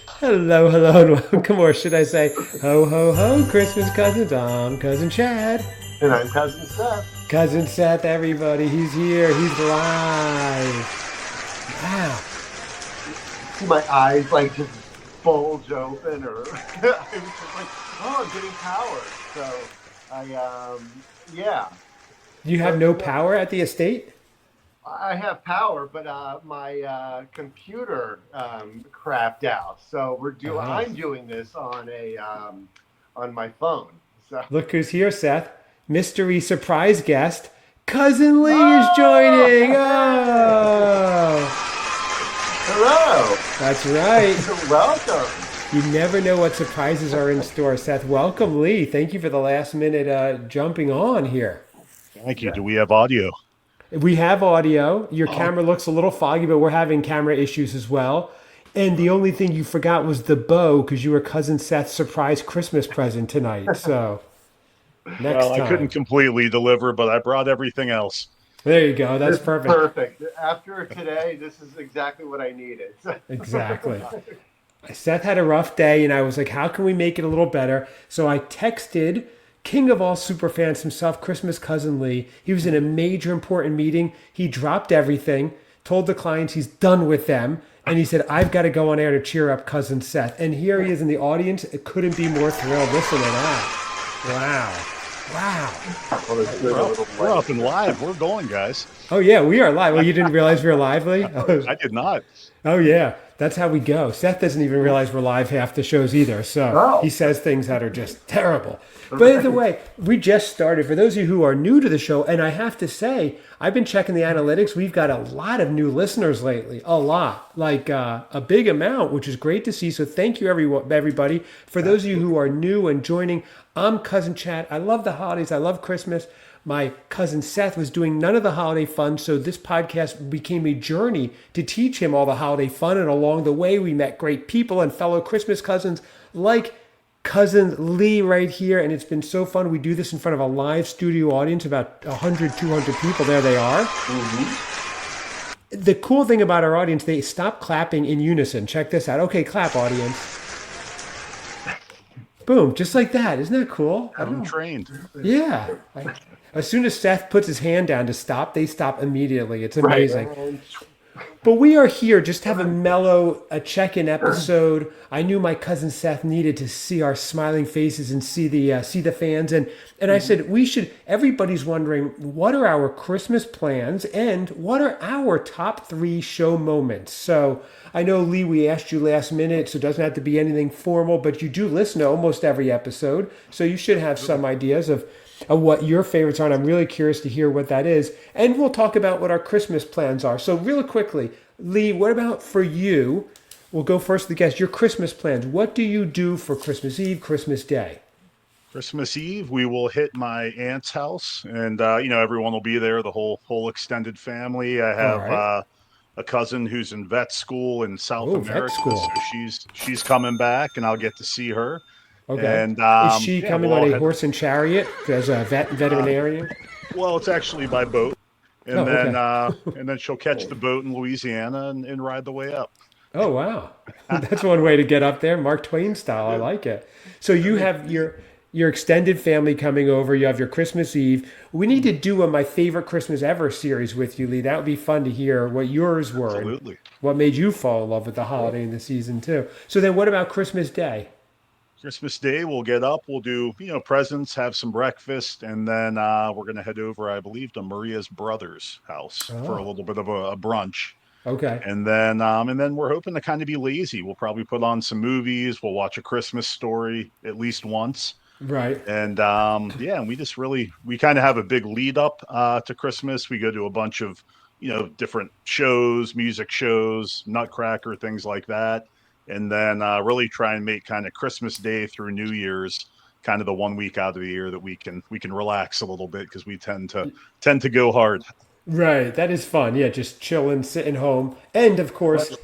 Hello, hello, and welcome, or should I say, ho, ho, ho, Christmas cousins. I'm Cousin Chad. And I'm Cousin Seth. Cousin Seth, everybody, he's here. He's live. Wow. See my eyes like just bulge open, or I was just like, oh, I'm getting power. So yeah. You have But no power at the estate? I have power, but my computer crapped out. So Oh. I'm doing this on my phone. So Look who's here, Seth. Mystery surprise guest. Cousin Lee is oh, joining. hey, Oh. hello, That's right. welcome. You never know what surprises are in store, Seth. Welcome, Lee. Thank you for the last minute jumping on here. Thank you. Yeah. Do we have audio? We have audio. Your Oh, camera looks a little foggy, but we're having camera issues as well. And the only thing you forgot was the bow because you were cousin Seth's surprise Christmas present tonight. So next well, I couldn't time. completely deliver, but I brought everything else. There you go. That's This is perfect. perfect. After today, this is exactly what I needed. Exactly. Seth had a rough day, and I was like, how can we make it a little better? So I texted King of All Superfans himself, Christmas Cousin Lee. He was in a major important meeting. He dropped everything, told the clients he's done with them, and he said, I've got to go on air to cheer up Cousin Seth. And here he is in the audience. It couldn't be more thrilled. Listen to that. Wow. Wow. Well, let's do it We're a up, little we're late. up and live. We're going, guys. Oh, yeah, we are live. Well, you didn't realize we were live, Lee? I did not. Oh yeah, that's how we go. Seth doesn't even realize we're live half the shows either, so he Oh, says things that are just terrible. By the way, we just started. For those of you who are new to the show, and I have to say, I've been checking the analytics. We've got a lot of new listeners lately, a lot, like a big amount, which is great to see. So thank you, everybody. For those of you who are new and joining, I'm Cousin Chad. I love the holidays. I love Christmas. My cousin Seth was doing none of the holiday fun, so this podcast became a journey to teach him all the holiday fun. And along the way, we met great people and fellow Christmas cousins like cousin Lee right here. And it's been so fun. We do this in front of a live studio audience, about 100, 200 people. There they are. hmm The cool thing about our audience, they stop clapping in unison. Check this out. Okay, clap, audience. Boom, just like that. Isn't that cool? I don't I'm know. trained. Yeah. As soon as Seth puts his hand down to stop, they stop immediately. It's right. amazing. But we are here just to have a mellow, a check-in episode. I knew my cousin Seth needed to see our smiling faces and see the fans, and I said we should. Everybody's wondering what are our Christmas plans and what are our top three show moments. So I know Lee, we asked you last minute, so it doesn't have to be anything formal, but you do listen to almost every episode, so you should have some ideas of what your favorites are. And I'm really curious to hear what that is. And we'll talk about what our Christmas plans are. So, really quickly, Lee, what about for you? We'll go first to the guest. Your Christmas plans. What do you do for Christmas Eve, Christmas Day? Christmas Eve, we will hit my aunt's house, and everyone will be there. The whole extended family. I All have right. a cousin who's in vet school in South Oh, vet America, so school. she's coming back, and I'll get to see her. Okay. And Is she yeah, coming we'll on all a head. horse and chariot as a Uh, veterinarian? well, it's actually by boat. Oh, and then okay. uh and then she'll catch the boat in Louisiana and ride the way up. Oh, wow. That's one way to get up there, Mark Twain style. I like it. So you have your extended family coming over. You have your Christmas Eve. We need to do a My Favorite Christmas Ever series with you, Lee. That would be fun to hear what yours were and Absolutely. what made you fall in love with the holiday and the season too. So then what about Christmas Day? Christmas Day, we'll get up, we'll do presents, have some breakfast, and then we're gonna head over, I believe, to Maria's brother's house for a Oh, little bit of a brunch. okay. And then we're hoping to kind of be lazy. We'll probably put on some movies. We'll watch A Christmas Story at least once. Right. And yeah, and we kind of have a big lead up to Christmas. We go to a bunch of different shows, music shows, Nutcracker, things like that, and then really try and make kind of Christmas Day through New Year's kind of the 1 week out of the year that we can relax a little bit because we tend to go hard. Right. That is fun. Yeah, just chilling, sitting home. And of course,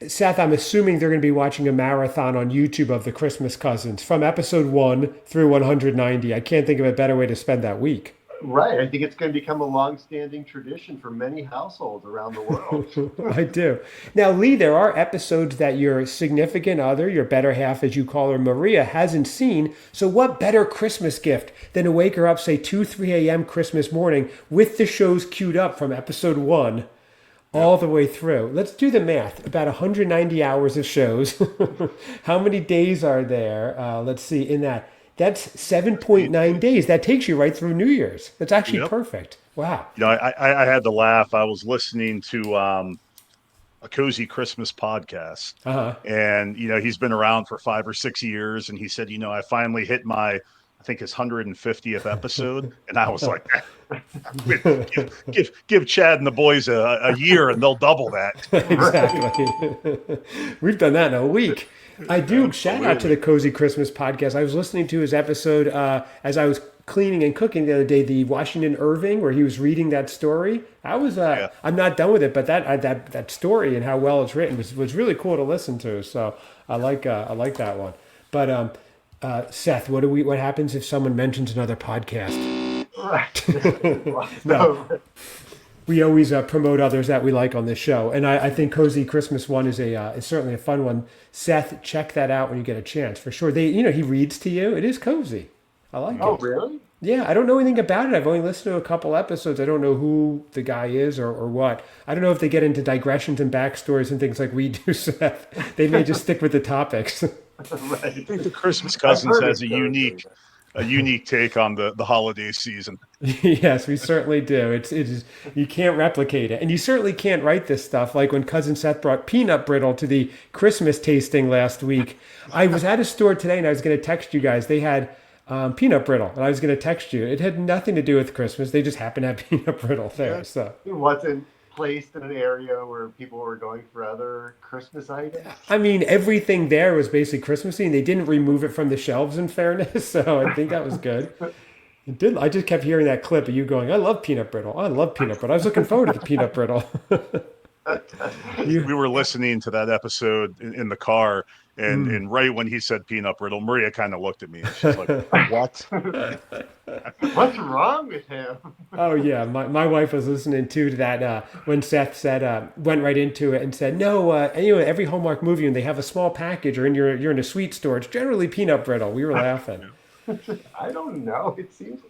Seth, I'm assuming they're going to be watching a marathon on YouTube of the Christmas Cousins from episode 1 through 190. I can't think of a better way to spend that week. Right. I think it's going to become a long-standing tradition for many households around the world. I do. Now, Lee, there are episodes that your significant other, your better half, as you call her, Maria, hasn't seen. So, what better Christmas gift than to wake her up, say, 2, 3 a.m. Christmas morning with the shows queued up from episode 1 all the way through? Let's do the math. About 190 hours of shows. How many days are there? Let's see, in that. That's 7.9 days. That takes you right through New Year's. That's actually Yep. perfect. Wow. I had to laugh. I was listening to a Cozy Christmas podcast, Uh-huh. and he's been around for 5 or 6 years, and he said, I finally hit I think his 150th episode, and I was like, give Chad and the boys a year, and they'll double that. Exactly. We've done that in a week. I do. Shout out to the Cozy Christmas podcast. I was listening to his episode as I was cleaning and cooking the other day, the Washington Irving, where he was reading that story. I was I'm not done with it, but that story and how well it's written was really cool to listen to. So I like that one. But Seth, what happens if someone mentions another podcast? Right. No. We always promote others that we like on this show, and I think Cozy Christmas one is certainly a fun one. Seth, check that out when you get a chance for sure. He reads to you. It is cozy. I like it. Oh, really? Yeah, I don't know anything about it. I've only listened to a couple episodes. I don't know who the guy is or what. I don't know if they get into digressions and backstories and things like we do, Seth. They may just stick with the topics. Right. I think the Christmas Cousins has a unique take on the holiday season. Yes, we certainly do. It is you can't replicate it, and you certainly can't write this stuff. Like when cousin Seth brought peanut brittle to the Christmas tasting last week. I was at a store today, and I was going to text you guys. They had peanut brittle, and I was going to text you. It had nothing to do with Christmas. They just happened to have peanut brittle there. Yeah. So It wasn't placed in an area where people were going for other Christmas items. I mean, everything there was basically Christmassy, and they didn't remove it from the shelves. In fairness, so I think that was good. It did. I just kept hearing that clip of you going, "I love peanut brittle. I love peanut brittle." I was looking forward to the peanut brittle. We were listening to that episode in the car, and right when he said peanut brittle, Maria kind of looked at me, and she's like, "What?" What's wrong with him? Oh yeah, my wife was listening to that when Seth said went right into it and said no. Every Hallmark movie when they have a small package or you're in a sweet store, it's generally peanut brittle. We were laughing. I don't know. It seems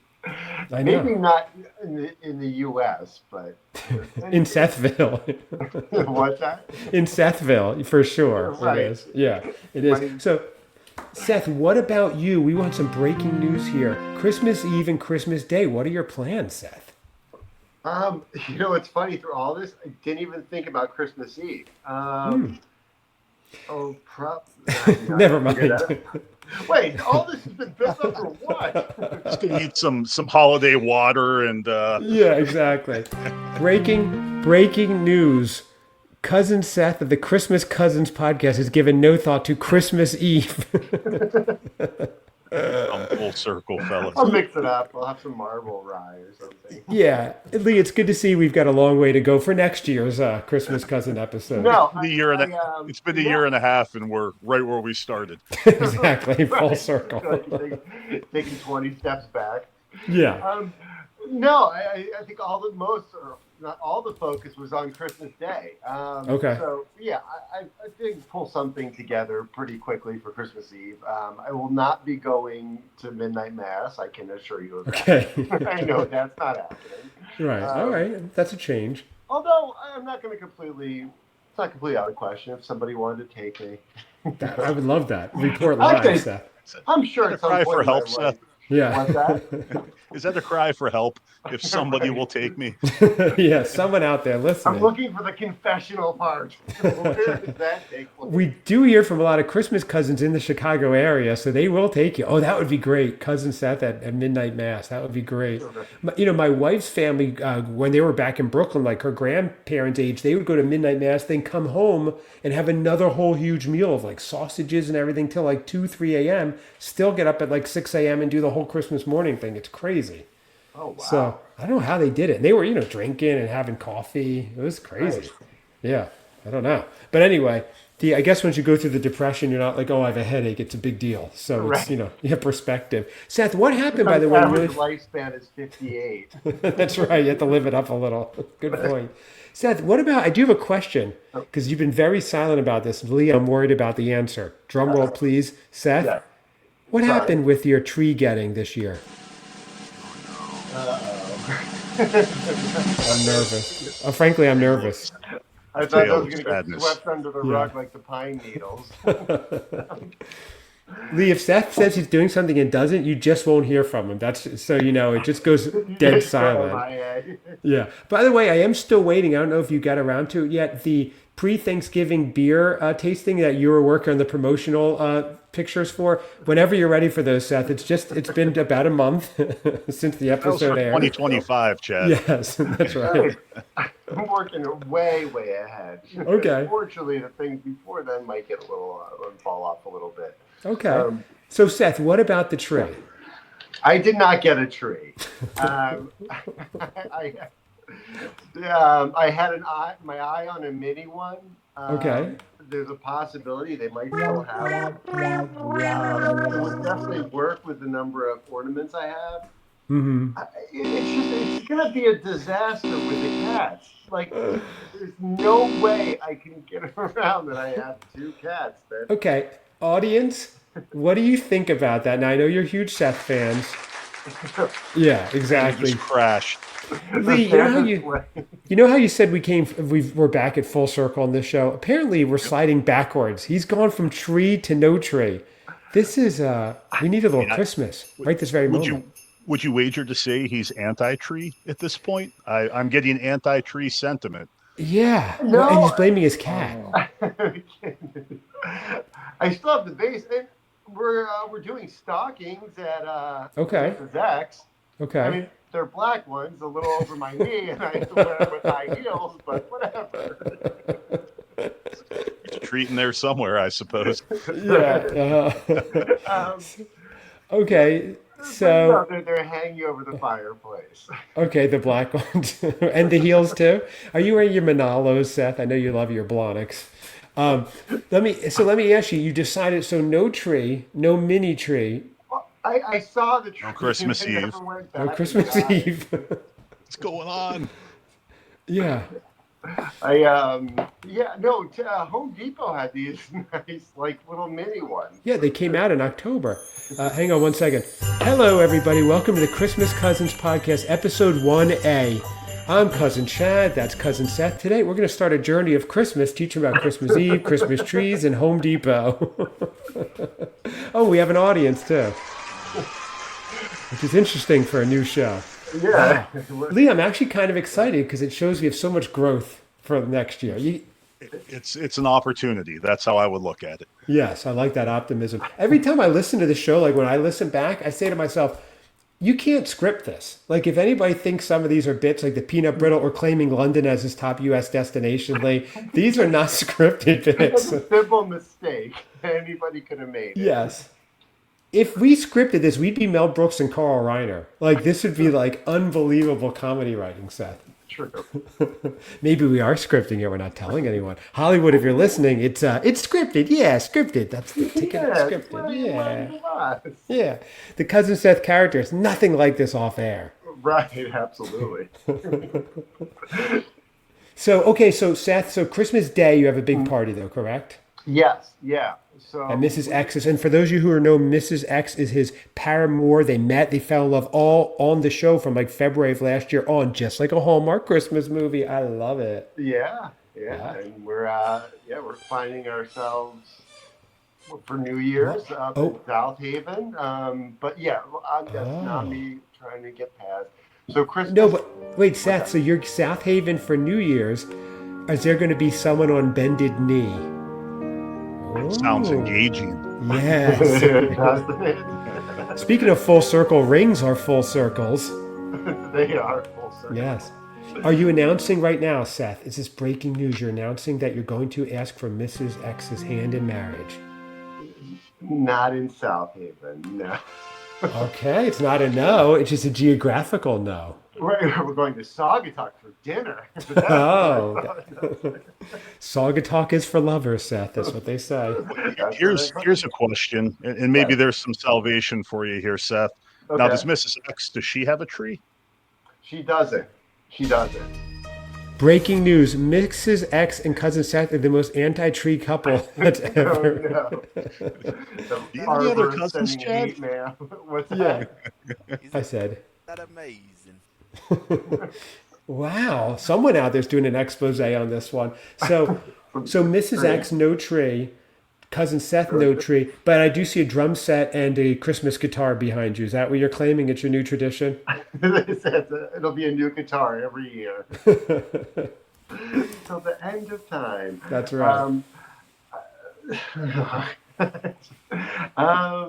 I know. maybe not in the U.S., but In Sethville. what's that? In Sethville, for sure. Right. It is. Yeah, it is. Right. So, Seth, what about you? We want some breaking news here. Christmas Eve and Christmas Day. What are your plans, Seth? It's funny through all this, I didn't even think about Christmas Eve. Never mind. Wait, all this has been built up for what? Just gonna eat some holiday water and Yeah, exactly. Breaking news. Cousin Seth of the Christmas Cousins podcast has given no thought to Christmas Eve. full circle, fellas. I'll mix it up. I'll have some marble rye or something. Yeah, Lee, it's good to see we've got a long way to go for next year's Christmas Cousin episode. No, It's been a year and a half, and we're right where we started. Exactly, full circle. Taking 20 steps back. Yeah. No, I think not all the focus was on Christmas Day. Okay. So, yeah, I did pull something together pretty quickly for Christmas Eve. I will not be going to midnight mass, I can assure you of that. Okay. I know that's not happening. Right. All right. That's a change. Although, I'm not going to it's not completely out of question if somebody wanted to take me. I would love that. Report live, Okay. Seth. I'm sure Is at that a some cry point for in my help, life- Seth? Yeah. What's that? Is that a cry for help? If somebody will take me, Yeah, someone out there I'm listening. looking for the confessional part. Where does that take place? We do hear from a lot of Christmas cousins in the Chicago area, so they will take you. Oh, that would be great. Cousin Seth at midnight mass. That would be great. My wife's family, when they were back in Brooklyn, like her grandparents' age, they would go to midnight mass, then come home and have another whole huge meal of like sausages and everything till like 2, 3 a.m. Still get up at like 6 a.m. and do the whole Christmas morning thing. It's crazy. Oh, wow. So I don't know how they did it. And they were, drinking and having coffee. It was crazy. Nice. Yeah. I don't know. But anyway, I guess once you go through the depression, you're not like, oh, I have a headache. It's a big deal. So it's, Right. you have perspective. Seth, what happened, by My the way? average lifespan is 58. That's right. You have to live it up a little. Good point. Seth, what about, I do have a question because you've been very silent about this. Lee, I'm worried about the answer. Drum roll, please. Seth, Yeah. what Sorry. happened with your tree getting this year? Uh-oh. I'm nervous. Frankly, I'm nervous. I thought Tale that was of going to get sadness. swept under the Yeah. rug like the pine needles. Lee, if Seth says he's doing something and doesn't, you just won't hear from him. That's so it just goes dead silent. MIA. Yeah. By the way, I am still waiting. I don't know if you got around to it yet. The pre-Thanksgiving beer tasting that you were working on the promotional pictures for. Whenever you're ready for those, Seth. It's been about a month since the That was for episode aired. 2025, Chad. Yes, that's right. I'm working way, way ahead. Okay. Unfortunately, the things before then might get a little fall off a little bit. Okay. So, Seth, what about the tree? I did not get a tree. I, I had my eye on a mini one. Okay. There's a possibility they might still have it. It would definitely work with the number of ornaments I have. Mm-hmm. It's gonna be a disaster with the cats. Like, there's no way I can get around that I have two cats. Okay, audience, what do you think about that? Now, I know you're huge Seth fans. Yeah, And exactly. just crashed. Lee, you know how you said we're back at full circle on this show? Apparently, we're sliding backwards. He's gone from tree to no tree. This is we need a little Christmas right this very moment. Would you wager to say he's anti-tree at this point? I'm getting anti-tree sentiment. Yeah, No. and he's blaming his cat. I still have the base. And we're doing stockings at Okay. Mrs. X. Okay. I mean, they're black ones, a little over my knee, and I have to wear them with high heels, but whatever. There's a treat in there somewhere, I suppose. Yeah. Um, Okay. but So no, they're hanging over the fireplace. okay, the black ones and the heels too. Are you wearing your Manalos, Seth? I know you love your Blahniks. Let me ask you. You decided so no tree, no mini tree, Well, I saw the tree. On Christmas and I never Eve. went no back Christmas and got it. Eve. What's going on? Yeah. Home Depot had these nice, like, little mini ones. Yeah, they came out in October. Hang on one second. Hello, everybody. Welcome to the Christmas Cousins Podcast, Episode 1A. I'm Cousin Chad. That's Cousin Seth. Today, we're going to start a journey of Christmas, teaching about Christmas Eve, Christmas trees, and Home Depot. Oh, we have an audience, too, which is interesting for a new show. Yeah. Lee, I'm actually kind of excited because it shows we have so much growth for next year. It's an opportunity. That's how I would look at it. Yes, I like that optimism. Every time I listen to the show, like when I listen back, I say to myself, you can't script this. Like if anybody thinks some of these are bits like the peanut brittle or claiming London as his top U.S. destination, Lee, these are not scripted bits. It's a simple mistake. Anybody could have made it. Yes. If we scripted this, we'd be Mel Brooks and Carl Reiner. Like this would be like unbelievable comedy writing, Seth. True. Maybe we are scripting it. We're not telling anyone. Hollywood, if you're listening, it's scripted. Yeah, scripted. That's the ticket. Yeah, Scripted. Yeah, yeah. yeah. The Cousin Seth character is nothing like this off air. Right, absolutely. So Seth, so Christmas Day, you have a big party though, correct? Yes, yeah. So And Mrs. X is, and for those of you who know, Mrs. X is his paramour. They met, they fell in love all on the show from like February of last year on, just like a Hallmark Christmas movie. I love it. Yeah. Yeah. And we're finding ourselves for New Year's up in South Haven. But yeah, that's not me trying to get past. So Christmas. No, but wait, Seth, so you're South Haven for New Year's. Is there going to be someone on bended knee? Sounds Oh, engaging. Yes. Speaking of full circle, rings are full circles. They are full circle. Yes. Are you announcing right now, Seth? Is this breaking news? You're announcing that you're going to ask for Mrs. X's hand in marriage. Not in South Haven, no. Okay, it's not a no. It's just a geographical no. we're going to Saugatuck for dinner. Oh, Saugatuck is for lovers, Seth. That's what they say. That's what I Here's a question, and maybe Yes. there's some salvation for you here, Seth. Now, Okay. does Mrs. X, does she have a tree? She doesn't. She doesn't. Breaking news: Mrs. X and cousin Seth are the most anti-tree couple that's Oh ever. no. The Do you have any other arbor cousins, sending Chad? hate mail. What's Yeah, that? I said. That amazing? Wow, someone out there's doing an expose on this one. So Mrs. X, no tree. Cousin Seth, no tree. But I do see a drum set and a Christmas guitar behind you. Is that what you're claiming? It's your new tradition? It'll be a new guitar every year till the end of time. That's right. I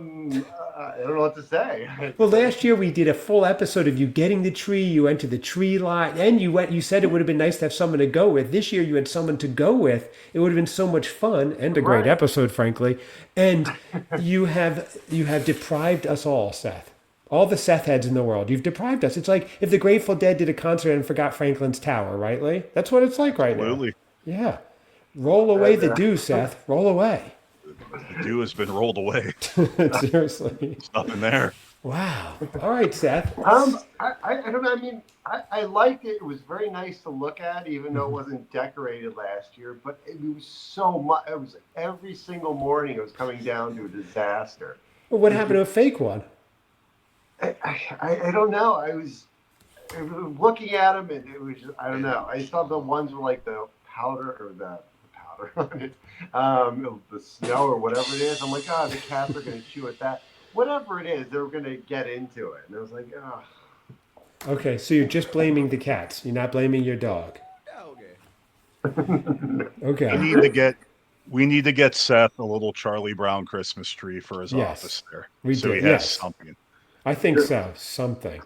don't know what to say. Well, last year we did a full episode of you getting the tree. You went to the tree lot, and you went. You said it would have been nice to have someone to go with. This year you had someone to go with. It would have been so much fun and a great Right. episode, frankly. And you have deprived us all, Seth. All the Seth heads in the world. You've deprived us. It's like if the Grateful Dead did a concert and forgot Franklin's Tower, right, Lee? That's what it's like right now. Absolutely. Yeah. Roll away the dew, Seth. Roll away. The dew has been rolled away. Seriously. There's nothing there. Wow. All right, Seth. I don't know. I mean, I liked it. It was very nice to look at, even though it wasn't decorated last year. But it was so much. It was every single morning. It was coming down to a disaster. Well, what happened to a fake one? I don't know. I was looking at them, and it was just, I don't know. I saw the ones were like the powder or the powder on it, the snow or whatever it is. I'm like, oh, the cats are going to chew at that. Whatever it is, they're going to get into it. And I was like, oh. Okay, so you're just blaming the cats. You're not blaming your dog. Okay. Okay. We need to get Seth a little Charlie Brown Christmas tree for his Yes, office there. we so did, he has yes. something. I think so. Something.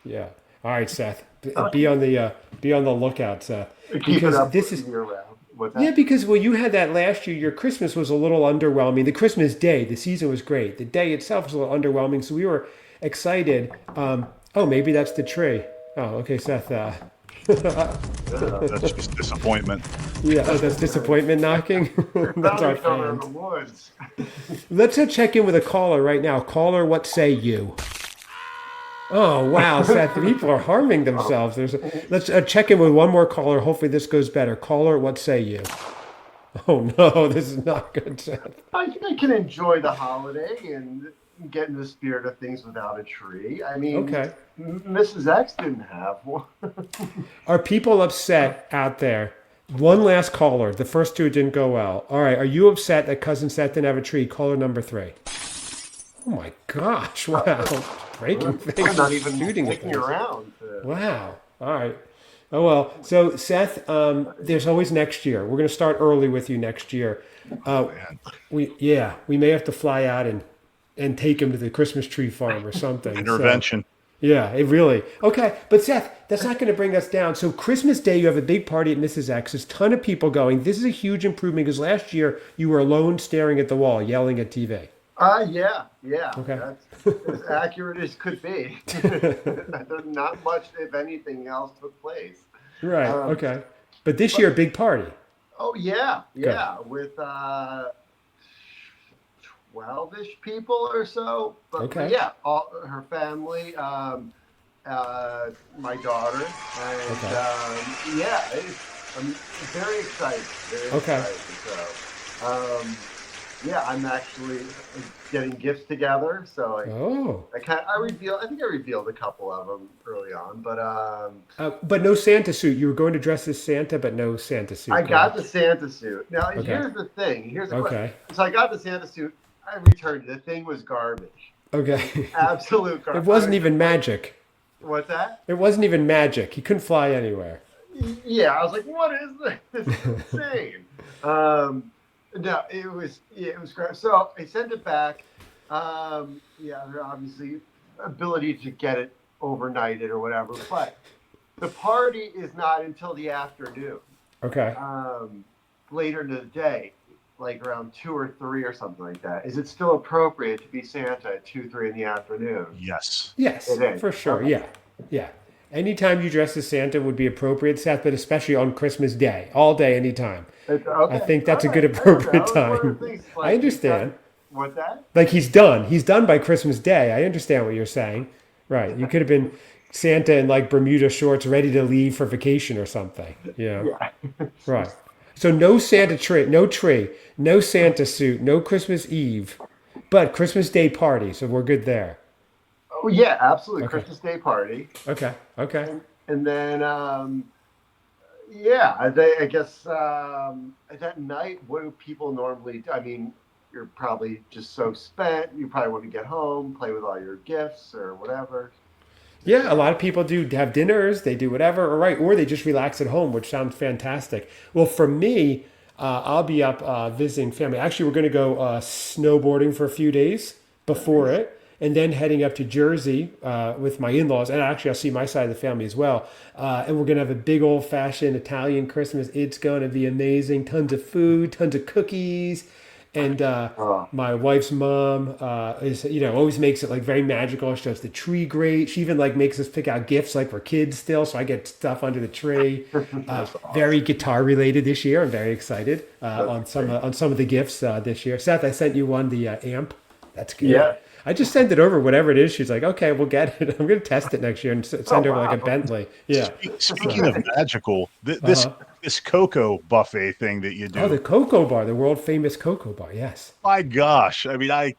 Yeah. All right, Seth. Be on the lookout, Seth. Keep Because it up this is year round. What's that? yeah, because well, you had that last year. Your Christmas was a little underwhelming. The Christmas day, the season was great. The day itself was a little underwhelming, so we were excited. Oh, maybe that's the tree. Oh, okay, Seth. That's just disappointment. Yeah, oh, that's disappointment knocking. That's our Somewhere in fans. the woods. Let's check in with a caller right now. Caller, what say you? Oh, wow, Seth, people are harming themselves. Let's check in with one more caller. Hopefully this goes better. Caller, what say you? Oh, no, this is not good, Seth. I can enjoy the holiday and get in the spirit of things without a tree. I mean, Okay. Mrs. X didn't have one. Are people upset out there? One last caller. The first two didn't go well. All right, are you upset that Cousin Seth didn't have a tree? Caller number 3. Oh, my gosh, wow. Breaking things. I'm not even shooting looking things. around. Wow. All right. Oh, well. So, Seth, there's always next year. We're going to start early with you next year. Man. We may have to fly out and take him to the Christmas tree farm or something. Intervention. So, yeah, it really. Okay, but Seth, that's not going to bring us down. So Christmas Day, you have a big party at Mrs. X's, ton of people going. This is a huge improvement because last year you were alone staring at the wall, yelling at TV. Yeah. Okay. That's as accurate as could be. Not much, if anything, else took place. Right. Okay. But this year, a big party. Oh yeah, with 12-ish people or so. But Okay. yeah, all her family, my daughter, and Okay. I'm very excited. Okay. So, yeah, I'm actually getting gifts together. So Oh. I think I revealed a couple of them early on, But no Santa suit. You were going to dress as Santa, but no Santa suit. I got correct? the Santa suit. Now, Okay. here's the thing. Here's the question. Okay. So I got the Santa suit. I returned it. The thing was garbage. Okay. Absolute garbage. It wasn't even magic. What's that? It wasn't even magic. He couldn't fly anywhere. Yeah, I was like, what is this? This is insane. No, it was great. So I sent it back. There obviously ability to get it overnighted or whatever, but the party is not until the afternoon. Okay. Later in the day, like around 2 or 3 or something like that. Is it still appropriate to be Santa at 2, 3 in the afternoon? Yes. Yes, It is. for sure. Okay. Yeah. Anytime you dress as Santa would be appropriate, Seth, but especially on Christmas Day, all day, anytime. Okay. I think that's a All good right. appropriate That was one of the time. things, I like, understand. What's that? Like he's done. He's done by Christmas Day. I understand what you're saying. Right. You could have been Santa in like Bermuda shorts ready to leave for vacation or something. Yeah. Yeah. Right. So no Santa tree, no Santa suit, no Christmas Eve, but Christmas Day party. So we're good there. Oh yeah, absolutely. Okay. Christmas Day party, Okay. Okay. and then yeah, I guess that night, what do people normally do? I mean, you're probably just so spent. You probably want to get home, play with all your gifts or whatever. Yeah, a lot of people do have dinners, they do whatever, or right, or they just relax at home, which sounds fantastic. Well, for me, I'll be up visiting family. Actually, we're going to go snowboarding for a few days before Nice. it, and then heading up to Jersey with my in-laws. And actually, I'll see my side of the family as well. And we're going to have a big old-fashioned Italian Christmas. It's going to be amazing. Tons of food, tons of cookies. And Oh, my wife's mom is, always makes it like very magical. She does the tree great. She even like makes us pick out gifts like we're kids still. So I get stuff under the tree. that's Very awesome. guitar related this year. I'm very excited That's great. on some of the gifts this year. Seth, I sent you one, the amp. That's good. Yeah. I just sent it over, whatever it is. She's like, okay, we'll get it. I'm going to test it next year and Oh send over like a wow. Bentley. Yeah. Speaking So, of magical, uh-huh. this cocoa buffet thing that you Oh, the do, Cocoa Bar, the world famous Cocoa Bar. Yes. my gosh! I mean, I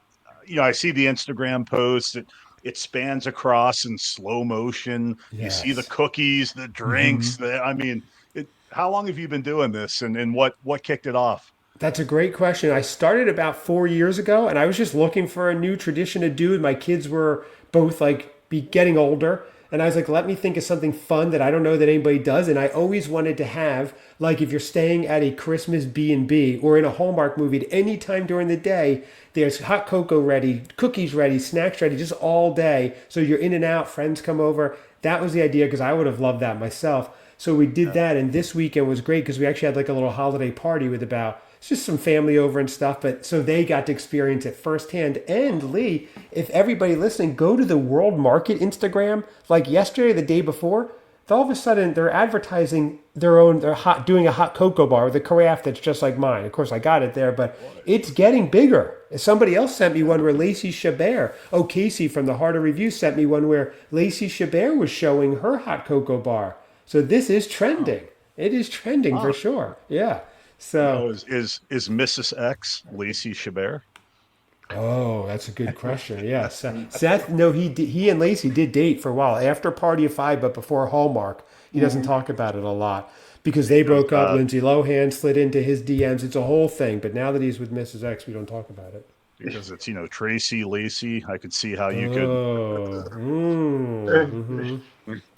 see the Instagram posts. It spans across in slow motion. You see the Yes. cookies, the drinks. I mean, how long have you been doing this, and what kicked it off? That's a great question. I started about 4 years ago, and I was just looking for a new tradition to do. My kids were both like be getting older, and I was like, let me think of something fun that I don't know that anybody does. And I always wanted to have like if you're staying at a Christmas B&B or in a Hallmark movie, at any time during the day, there's hot cocoa ready, cookies ready, snacks ready, just all day. So you're in and out. Friends come over. That was the idea because I would have loved that myself. So we did that, and this weekend was great because we actually had like a little holiday party with about it's just some family over and stuff, but so they got to experience it firsthand. And Lee, if everybody listening, go to the World Market Instagram, like yesterday, the day before, all of a sudden they're advertising doing a hot cocoa bar with a carafe that's just like mine. Of course, I got it there, but it's getting bigger. Somebody else sent me one where Lacey Chabert, Casey from the Heart of Review sent me one where Lacey Chabert was showing her hot cocoa bar. So this is trending. It is trending for Ah, sure. Yeah. So, is Mrs. X Lacey Chabert? oh, that's a good question. Yes, Seth. No, he and Lacey did date for a while after Party of Five, but before Hallmark. He doesn't talk about it a lot because they Because broke up. Lindsay Lohan slid into his DMs. It's a whole thing. But now that he's with Mrs. X, we don't talk about it. it's Tracy Lacey. I could see how you could. Oh, mm-hmm.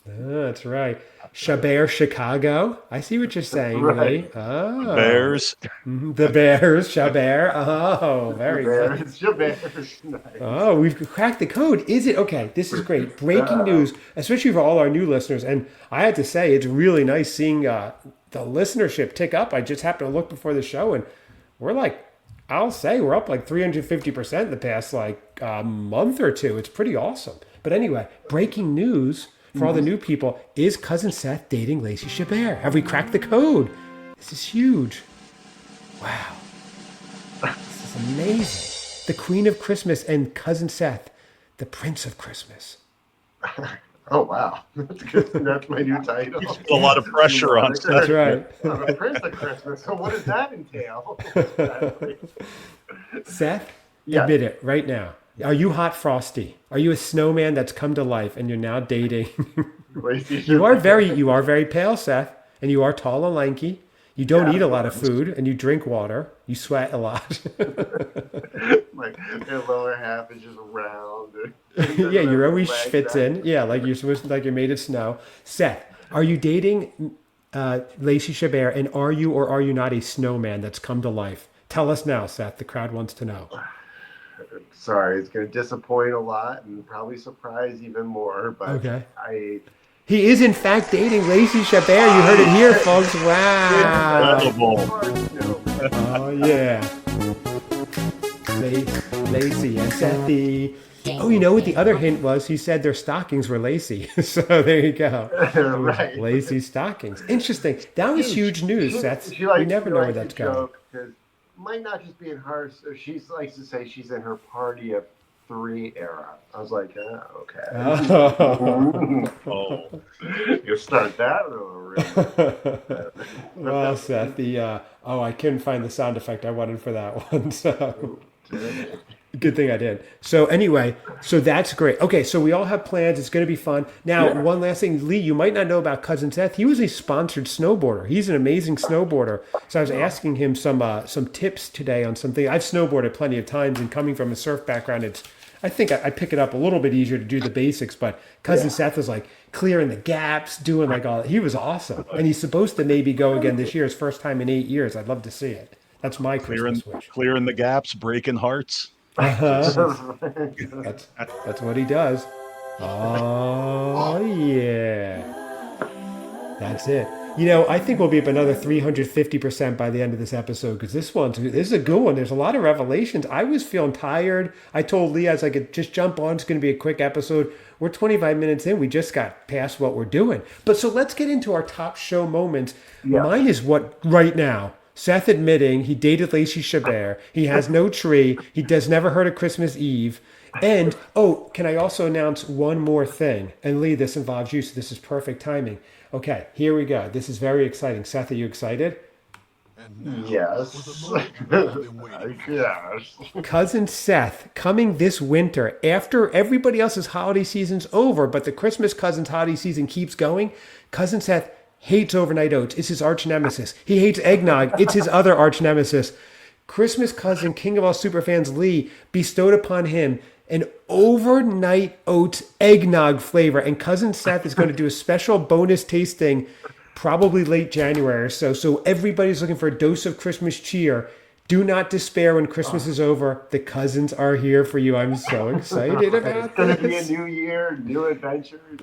That's right. Chabert, Chicago. I see what you're saying, Right. Lee. Oh, Bears. the Bears, Chabert. Oh, very Javert. nice. Javert. Nice. Oh, we've cracked the code. Is it? Okay, this is great. Breaking news, especially for all our new listeners. And I had to say, it's really nice seeing the listenership tick up. I just happened to look before the show, and we're like, I'll say we're up like 350% the past like month or two. It's pretty awesome. But anyway, breaking news for all the new people is Cousin Seth dating Lacey Chabert. Have we cracked the code? This is huge. Wow. This is amazing. The Queen of Christmas and Cousin Seth, the Prince of Christmas. Oh wow, that's good. That's my new title. A lot of pressure on That's Seth. right. I'm a prince of Christmas. So what does that entail? Seth, Yeah. admit it right now. Are you hot frosty? Are you a snowman that's come to life and you're now dating? Lacey you are very pale, Seth, and you are tall and lanky. You don't eat a lot of food and you drink water. You sweat a lot. like their lower half is just round. Yeah, your always Legs fits out. in. Yeah, like you're supposed to, like you're made of snow. Seth, are you dating Lacey Chabert, and are you or are you not a snowman that's come to life? Tell us now, Seth. The crowd wants to know. Sorry, it's going to disappoint a lot and probably surprise even more. But Okay. I He is in fact dating Lacey Chabert. You heard it here, folks. Wow. Incredible. Oh yeah. Lacey and Sethy. Oh, you know what the other hint was? He said their stockings were lacy. So there you go. It was Right. lacy stockings. Interesting. That was Huge. huge news, She Seth. she We likes never she know where likes to that's going. joke because might not just be in her. So she likes to say she's in her party of three era. I was like, oh, Oh. okay. You start that rumor. Well, Seth, I couldn't find the sound effect I wanted for that one. So Ooh, terrible. good thing I did. So anyway, so that's great. Okay, so we all have plans. It's going to be fun. Now, Yeah. one last thing, Lee, you might not know about cousin Seth. He was a sponsored snowboarder. He's an amazing snowboarder. So I was asking him some tips today on something. I've snowboarded plenty of times, and coming from a surf background, I think I pick it up a little bit easier to do the basics. But cousin Yeah. Seth was like clearing the gaps, doing like all. He was awesome, and he's supposed to maybe go again this year. His first time in 8 years. I'd love to see it. That's my clearing Christmas wish. clearing the gaps, breaking hearts. Uh-huh. That's that's what he does. Oh yeah, that's it. I think we'll be up another 350% by the end of this episode because this is a good one. There's a lot of revelations. I was feeling tired. I told Lee I was like, just jump on. It's going to be a quick episode. We're 25 minutes in. We just got past what we're doing. But so let's get into our top show moments. Yeah. Mine is what right now. Seth admitting he dated Lacey Chabert. He has no tree. He does never heard of Christmas Eve. And, can I also announce one more thing? And Lee, this involves you, so this is perfect timing. Okay, here we go. This is very exciting. Seth, are you excited? Yes. Yes. Cousin Seth coming this winter after everybody else's holiday season's over, but the Christmas cousin's holiday season keeps going. Cousin Seth hates overnight oats. It's his arch nemesis. He hates eggnog. It's his other arch nemesis. Christmas cousin, King of All Superfans Lee, bestowed upon him an overnight oats eggnog flavor. And cousin Seth is going to do a special bonus tasting probably late January or so. So everybody's looking for a dose of Christmas cheer. Do not despair when Christmas is over. The cousins are here for you. I'm so excited It's about gonna be a this. new year, new adventures.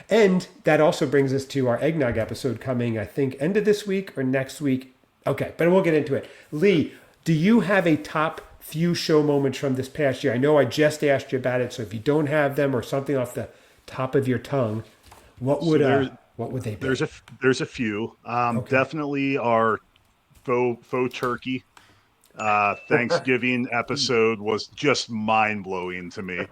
And that also brings us to our eggnog episode coming, I think, end of this week or next week. Okay, but we'll get into it. Lee, do you have a top few show moments from this past year? I know I just asked you about it, so if you don't have them or something off the top of your tongue, what would they be? There's a few. Okay. Definitely our faux turkey Thanksgiving episode was just mind blowing to me.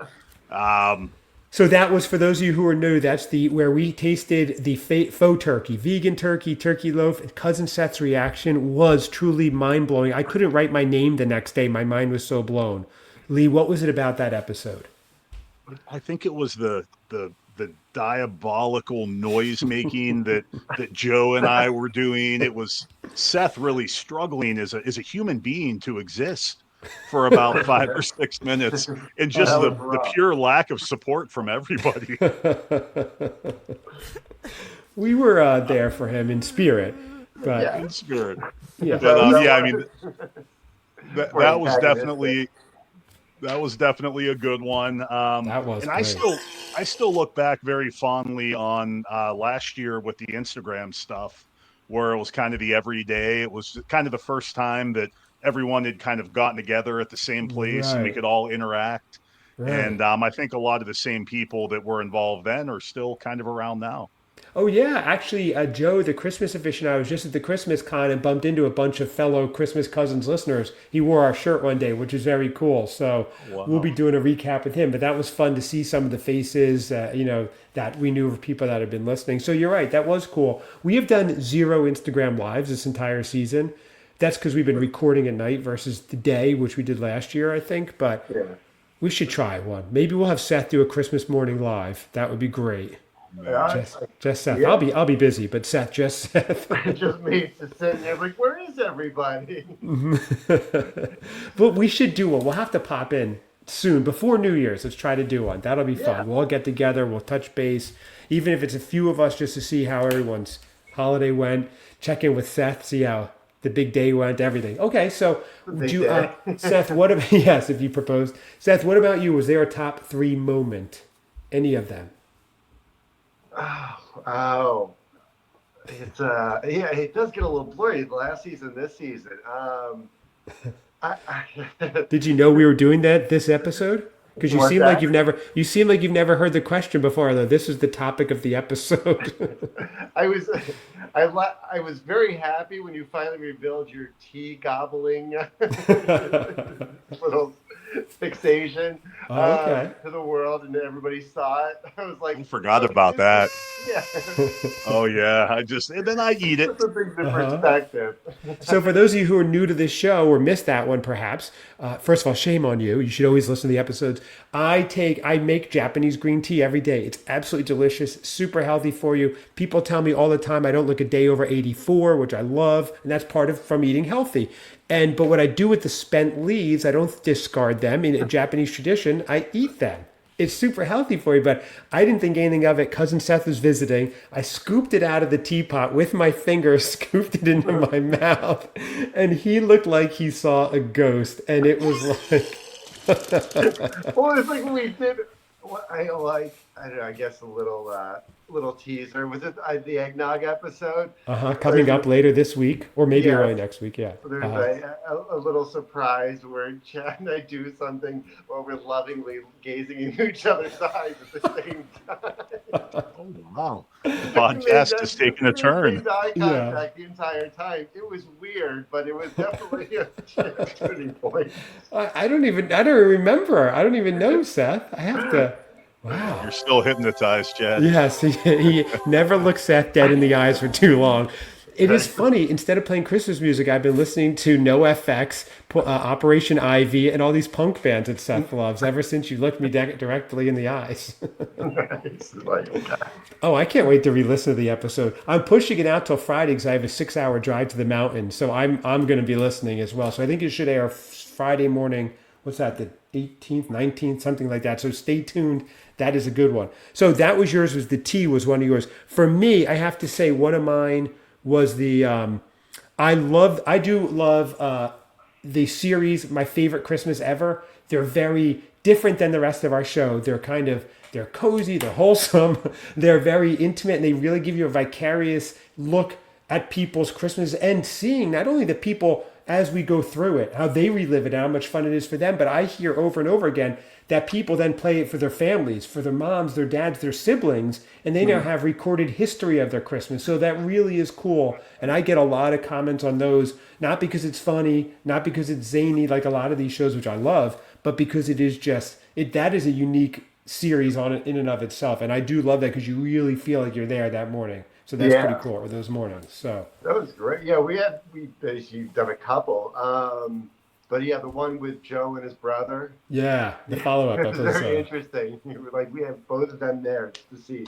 So that was, for those of you who are new, that's where we tasted the faux turkey, vegan turkey, turkey loaf. And cousin Seth's reaction was truly mind blowing. I couldn't write my name the next day. My mind was so blown. Lee, what was it about that episode? I think it was the diabolical noise making that Joe and I were doing. It was Seth really struggling as a human being to exist for about 5 or 6 minutes, and just That was the rough. pure lack of support from everybody. We were there for him in spirit, but Yeah. In spirit. yeah. But yeah, I mean, that We're was antagonistic. definitely a good one. That was and great. I still look back very fondly on last year with the Instagram stuff, where it was kind of the everyday. It was kind of the first time that everyone had kind of gotten together at the same place and we Right. could all interact. Right. And I think a lot of the same people that were involved then are still kind of around now. Oh yeah, actually, Joe, the Christmas aficionado, was just at the Christmas con and bumped into a bunch of fellow Christmas Cousins listeners. He wore our shirt one day, which is very cool. So we'll be Wow. doing a recap with him. But that was fun to see some of the faces, that we knew of people that had been listening. So you're right, that was cool. We have done 0 Instagram lives this entire season. That's because we've been recording at night versus the day, which we did last year, I think. But Yeah. we should try one. Maybe we'll have Seth do a Christmas morning live. That would be great. Yeah, Just Seth. Yeah. I'll be busy, but Seth, just Seth. It's just me just sitting there like, where is everybody? But we should do one. We'll have to pop in soon before New Year's. Let's try to do one. That'll be fun. Yeah. We'll all get together. We'll touch base, even if it's a few of us, just to see how everyone's holiday went. Check in with Seth, see how the big day went. Everything. Okay, so big do day. Seth? What about yes? If you proposed, Seth, what about you? Was there a top 3 moment? Any of them? Oh, it's yeah, it does get a little blurry. Last season, this season. I Did you know we were doing that this episode? Because What's that? you seem like you've never heard the question before, though. This is the topic of the episode. I was I was very happy when you finally revealed your tea gobbling little fixation Oh, okay. to the world, and everybody saw it. I was like, I forgot oh, about that. yeah, Oh yeah, and then I eat it. put some things in Uh-huh. perspective. So, for those of you who are new to this show or missed that one, perhaps, first of all, shame on you. You should always listen to the episodes. I make Japanese green tea every day. It's absolutely delicious, super healthy for you. People tell me all the time I don't look a day over 84, which I love, and that's part of from eating healthy. But what I do with the spent leaves, I don't discard them. In a Japanese tradition, I eat them. It's super healthy for you, but I didn't think anything of it. Cousin Seth was visiting. I scooped it out of the teapot with my finger, scooped it into my mouth, and he looked like he saw a ghost. And it was like, Well, it's like when we did what I like. I don't know. I guess a little teaser. Was it the eggnog episode? coming up later this week, or maybe Yeah. early next week. Yeah. There's Uh-huh. a little surprise where Chad and I do something while we're lovingly gazing into each other's eyes at the same time. Oh wow, the We podcast is taking a turn. made eye Yeah. contact the entire time. It was weird, but it was definitely a turning point. I don't remember. I don't even know, Seth. I have to. Wow. You're still hypnotized, Chad. Yes, he never looks Seth dead in the eyes for too long. It is funny. Instead of playing Christmas music, I've been listening to NoFX, Operation Ivy, and all these punk bands that Seth loves ever since you looked me directly in the eyes. It's like, okay. Oh, I can't wait to re-listen to the episode. I'm pushing it out till Friday because I have a 6-hour drive to the mountain, so I'm going to be listening as well. So I think it should air Friday morning. What's that? The 18th, 19th, something like that. So stay tuned. That is a good one. So that was yours. Was the tea was one of yours. For me, I have to say one of mine was the. I do love the series. My favorite Christmas ever. They're very different than the rest of our show. They're cozy, they're wholesome, they're very intimate, and they really give you a vicarious look at people's Christmas and seeing not only the people as we go through it, how they relive it, and how much fun it is for them, but I hear over and over again that people then play it for their families, for their moms, their dads, their siblings, and they now have recorded history of their Christmas. So that really is cool. And I get a lot of comments on those, not because it's funny, not because it's zany like a lot of these shows, which I love, but because it is just, that is a unique series on it in and of itself. And I do love that because you really feel like you're there that morning. So that's pretty Yeah, cool, or those mornings. So, that was great. Yeah, we basically done a couple. But yeah, the one with Joe and his brother. yeah, the follow up It's very episode. interesting. Like we have both of them there to see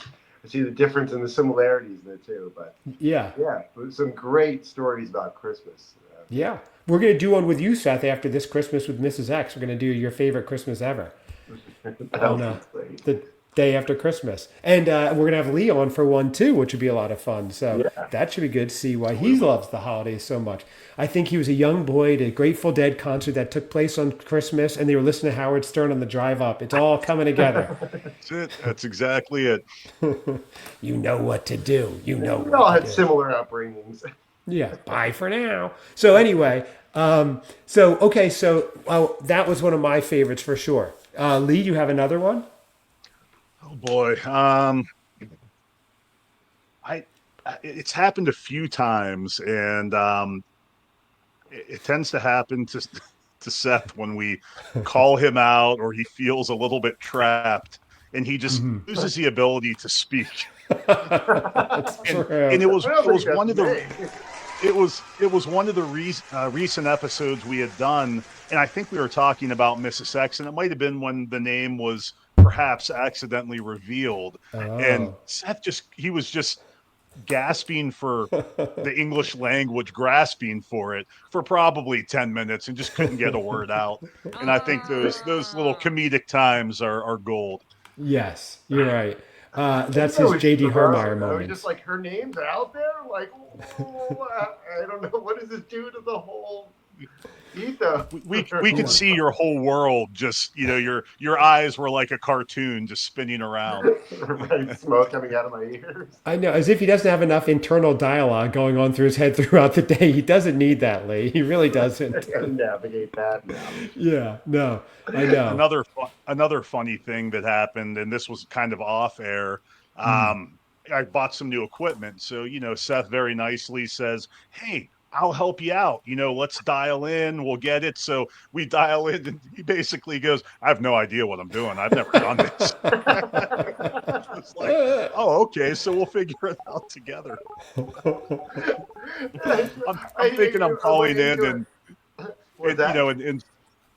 the difference and the similarities there too. But Yeah. yeah, some great stories about Christmas. Yeah. We're going to do one with you, Seth, after this Christmas with Mrs. X. We're going to do your favorite Christmas ever That on was great. the day after Christmas. And we're going to have Lee on for one, too, which would be a lot of fun. So Yeah. that should be good to see why he loves the holidays so much. I think he was a young boy at a Grateful Dead concert that took place on Christmas, and they were listening to Howard Stern on the drive up. It's all coming together. That's it. That's exactly it. You know what to do. You know We all what had to do. similar upbringings. Yeah. Bye for now. So anyway, so that was one of my favorites for sure. Lee, you have another one? Oh boy. I it's happened a few times, and it tends to happen to Seth when we call him out or he feels a little bit trapped, and he just loses the ability to speak. That's And true. and it was I don't it was think one of that's the me. it was one of the recent episodes we had done, and I think we were talking about Mrs. X, and it might have been when the name was perhaps accidentally revealed, and Oh. Seth he was just gasping for the English language, grasping for it for probably 10 minutes and just couldn't get a word out. And I think those little comedic times are gold. Yes, you're right. That's No, his it's J.D. surprising. Hermeyer I was moments. just like, her name's out there. Like, oh, I don't know. What does this do to the whole Eat those. We could see your whole world just, your eyes were like a cartoon just spinning around. Right, smoke coming out of my ears. I know, as if he doesn't have enough internal dialogue going on through his head throughout the day. He doesn't need that, Lee. He really I doesn't. gotta navigate that now. Yeah, no, I know. Another funny thing that happened, and this was kind of off air. I bought some new equipment, so Seth very nicely says, "Hey, I'll help you out. Let's dial in. We'll get it." So we dial in, and he basically goes, "I have no idea what I'm doing. I've never done this." It's like, oh, okay, so we'll figure it out together. I'm thinking I'm calling in, and and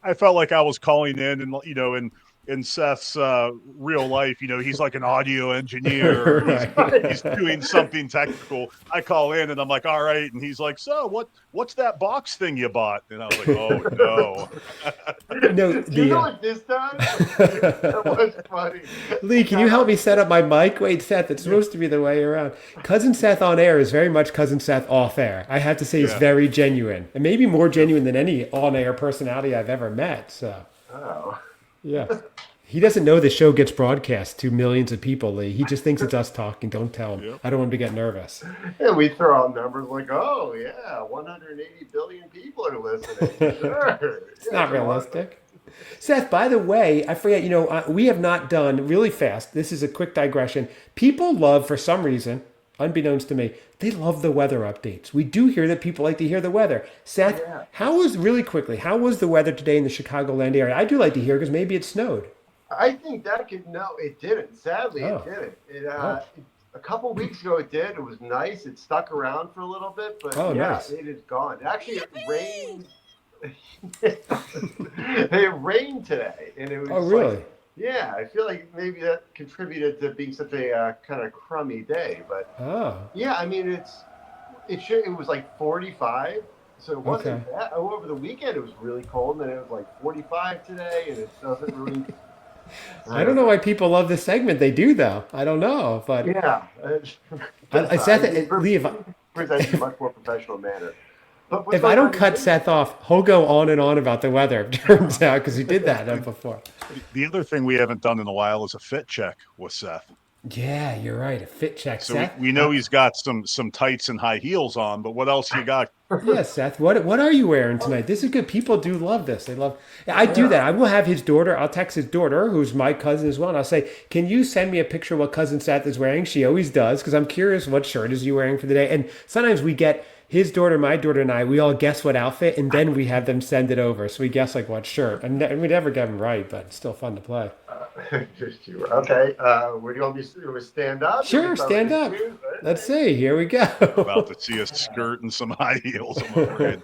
I felt like I was calling in, and in Seth's real life, he's like an audio engineer. Right. He's doing something technical. I call in, and I'm like, "All right," and he's like, "So what's that box thing you bought?" And I was like, "Oh no." No, Do you know what this time? That was funny. Lee, can you help me set up my mic? Wait, Seth, it's supposed to be the way around. Cousin Seth on air is very much Cousin Seth off air. I have to say, it's Yeah. very genuine, and maybe more genuine than any on air personality I've ever met. So, Oh. yeah. He doesn't know the show gets broadcast to millions of people, Lee. He just thinks it's us talking. Don't tell him. Yep. I don't want him to get nervous. And we throw out numbers like, oh, yeah, 180 billion people are listening. Sure. It's not realistic. Seth, by the way, I forget, we have not done really fast. This is a quick digression. People love, for some reason, unbeknownst to me, they love the weather updates. We do hear that people like to hear the weather. Seth, Yeah. how was the weather today in the Chicagoland area? I do like to hear because maybe it snowed. I think no, it didn't. Sadly, Oh. it didn't. Oh. A couple weeks ago, it did. It was nice. It stuck around for a little bit, but Oh, yeah, nice. it is gone. Actually, it rained. It rained today, and it was. Oh, really? Yeah, I feel like maybe that contributed to being such a kind of crummy day, but Oh, yeah, I mean it was like 45, so it wasn't that. Over the weekend, it was really cold, and then it was like 45 today, and it doesn't really. I don't know why people love this segment. They do, though. I don't know, but Yeah. Seth, Lee, presents in a much more professional manner. But what's if I going don't on cut here- Seth off, he'll go on and on about the weather. It turns out because he did that before. The other thing we haven't done in a while is a fit check with Seth. Yeah, you're right. A fit check, So Seth. we know he's got some tights and high heels on, but what else you got? Yeah, Seth. What are you wearing tonight? This is good. People do love this. They love. Yeah, I do that. I will have his daughter. I'll text his daughter, who's my cousin as well, and I'll say, "Can you send me a picture of what cousin Seth is wearing?" She always does because I'm curious. What shirt is he wearing for the day? And sometimes we get his daughter, my daughter, and I. We all guess what outfit, and then we have them send it over. So we guess like what shirt, and we never get them right, but it's still fun to play. Okay. Where do you want me to stand up? Sure, stand up. Let's see. Here we go. About to see a skirt and some high heels, I'm afraid.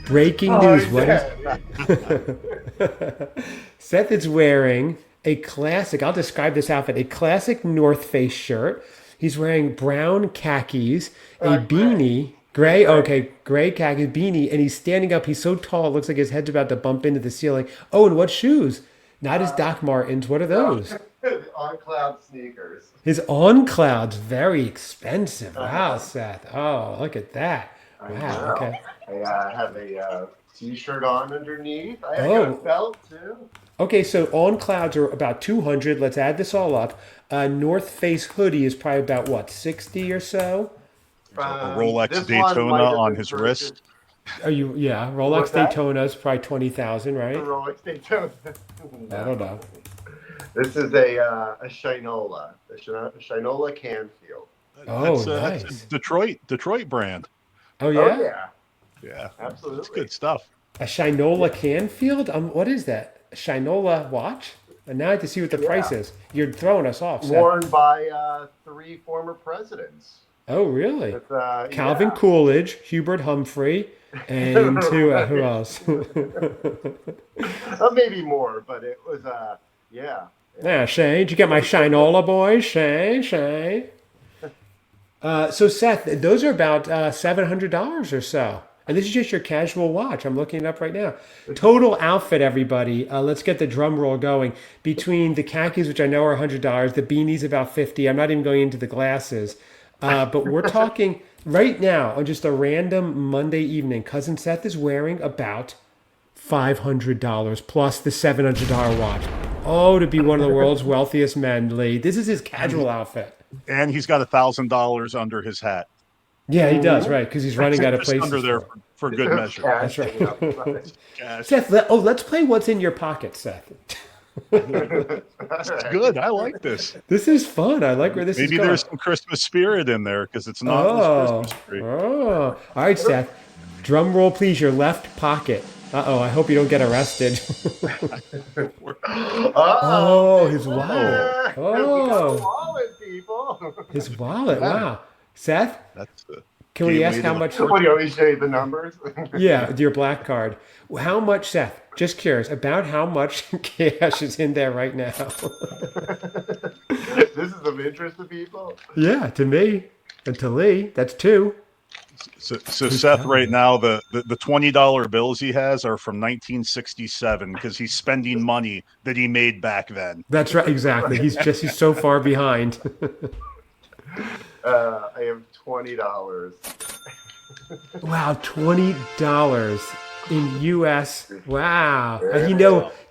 Breaking news. What is Seth is wearing a classic, I'll describe this outfit, a classic North Face shirt. He's wearing brown khakis, a beanie, gray khaki beanie, and he's standing up. He's so tall, it looks like his head's about to bump into the ceiling. Oh, and what shoes? Not his Doc Martens. What are those? On cloud sneakers. His On Clouds, very expensive. Wow, Seth. Oh, look at that. Wow, okay. I have a t-shirt on underneath. I got Oh. a belt too. Okay, so On Clouds are about 200. Let's add this all up. North Face hoodie is probably about, what, 60 or so? A Rolex This one might Daytona have on been his purchased- wrist. Yeah, Rolex What's that? Daytona is probably 20,000, right? The Rolex Daytona. I don't know. This is a Shinola, a Shinola Canfield. Oh, That's nice. a Detroit brand. Oh, Oh yeah? yeah, Yeah, absolutely. it's good stuff. A Shinola Canfield? What is that? A Shinola watch? And now I have to see what the price is. You're throwing us off, Seth. Worn by 3 former presidents. Oh, really? It's, Calvin yeah. Coolidge, Hubert Humphrey, and who else? Maybe more, but it was yeah. Yeah, Shane. Did you get my Shinola boys? Shane. So, Seth, those are about $700 or so. And this is just your casual watch. I'm looking it up right now. Total outfit, everybody. Let's get the drum roll going. Between the khakis, which I know are $100, the beanies about $50. I'm not even going into the glasses. But we're talking Right now, on just a random Monday evening, Cousin Seth is wearing about $500 plus the $700 watch. Oh, to be one of the world's wealthiest men, Lee. This is his casual outfit. And he's got $1,000 under his hat. Yeah, he does, right? Because he's running out of Just under places there for it. for good measure. That's right. Cash. Seth, let's play What's in Your Pocket, Seth. That's good. I like this. This is fun. I like where this is Maybe going. there's some Christmas spirit in there because it's not Oh, Christmas tree. all right, Seth. Drum roll, please. Your left pocket. Uh-oh, I hope you don't get arrested. Oh, his wallet. We got a Oh, wallet, people. his wallet. Wow. Seth, That's the can we ask gateway how to much? What do you want me to show you the numbers? Yeah, your black card. How much, Seth? Just curious about how much cash is in there right now. This is of interest to people. Yeah, to me and to Lee, that's two. So Seth, right now, the $20 bills he has are from 1967 because he's spending money that he made back then. That's right, exactly. He's so far behind. I have $20. Wow, $20 in U.S. Wow,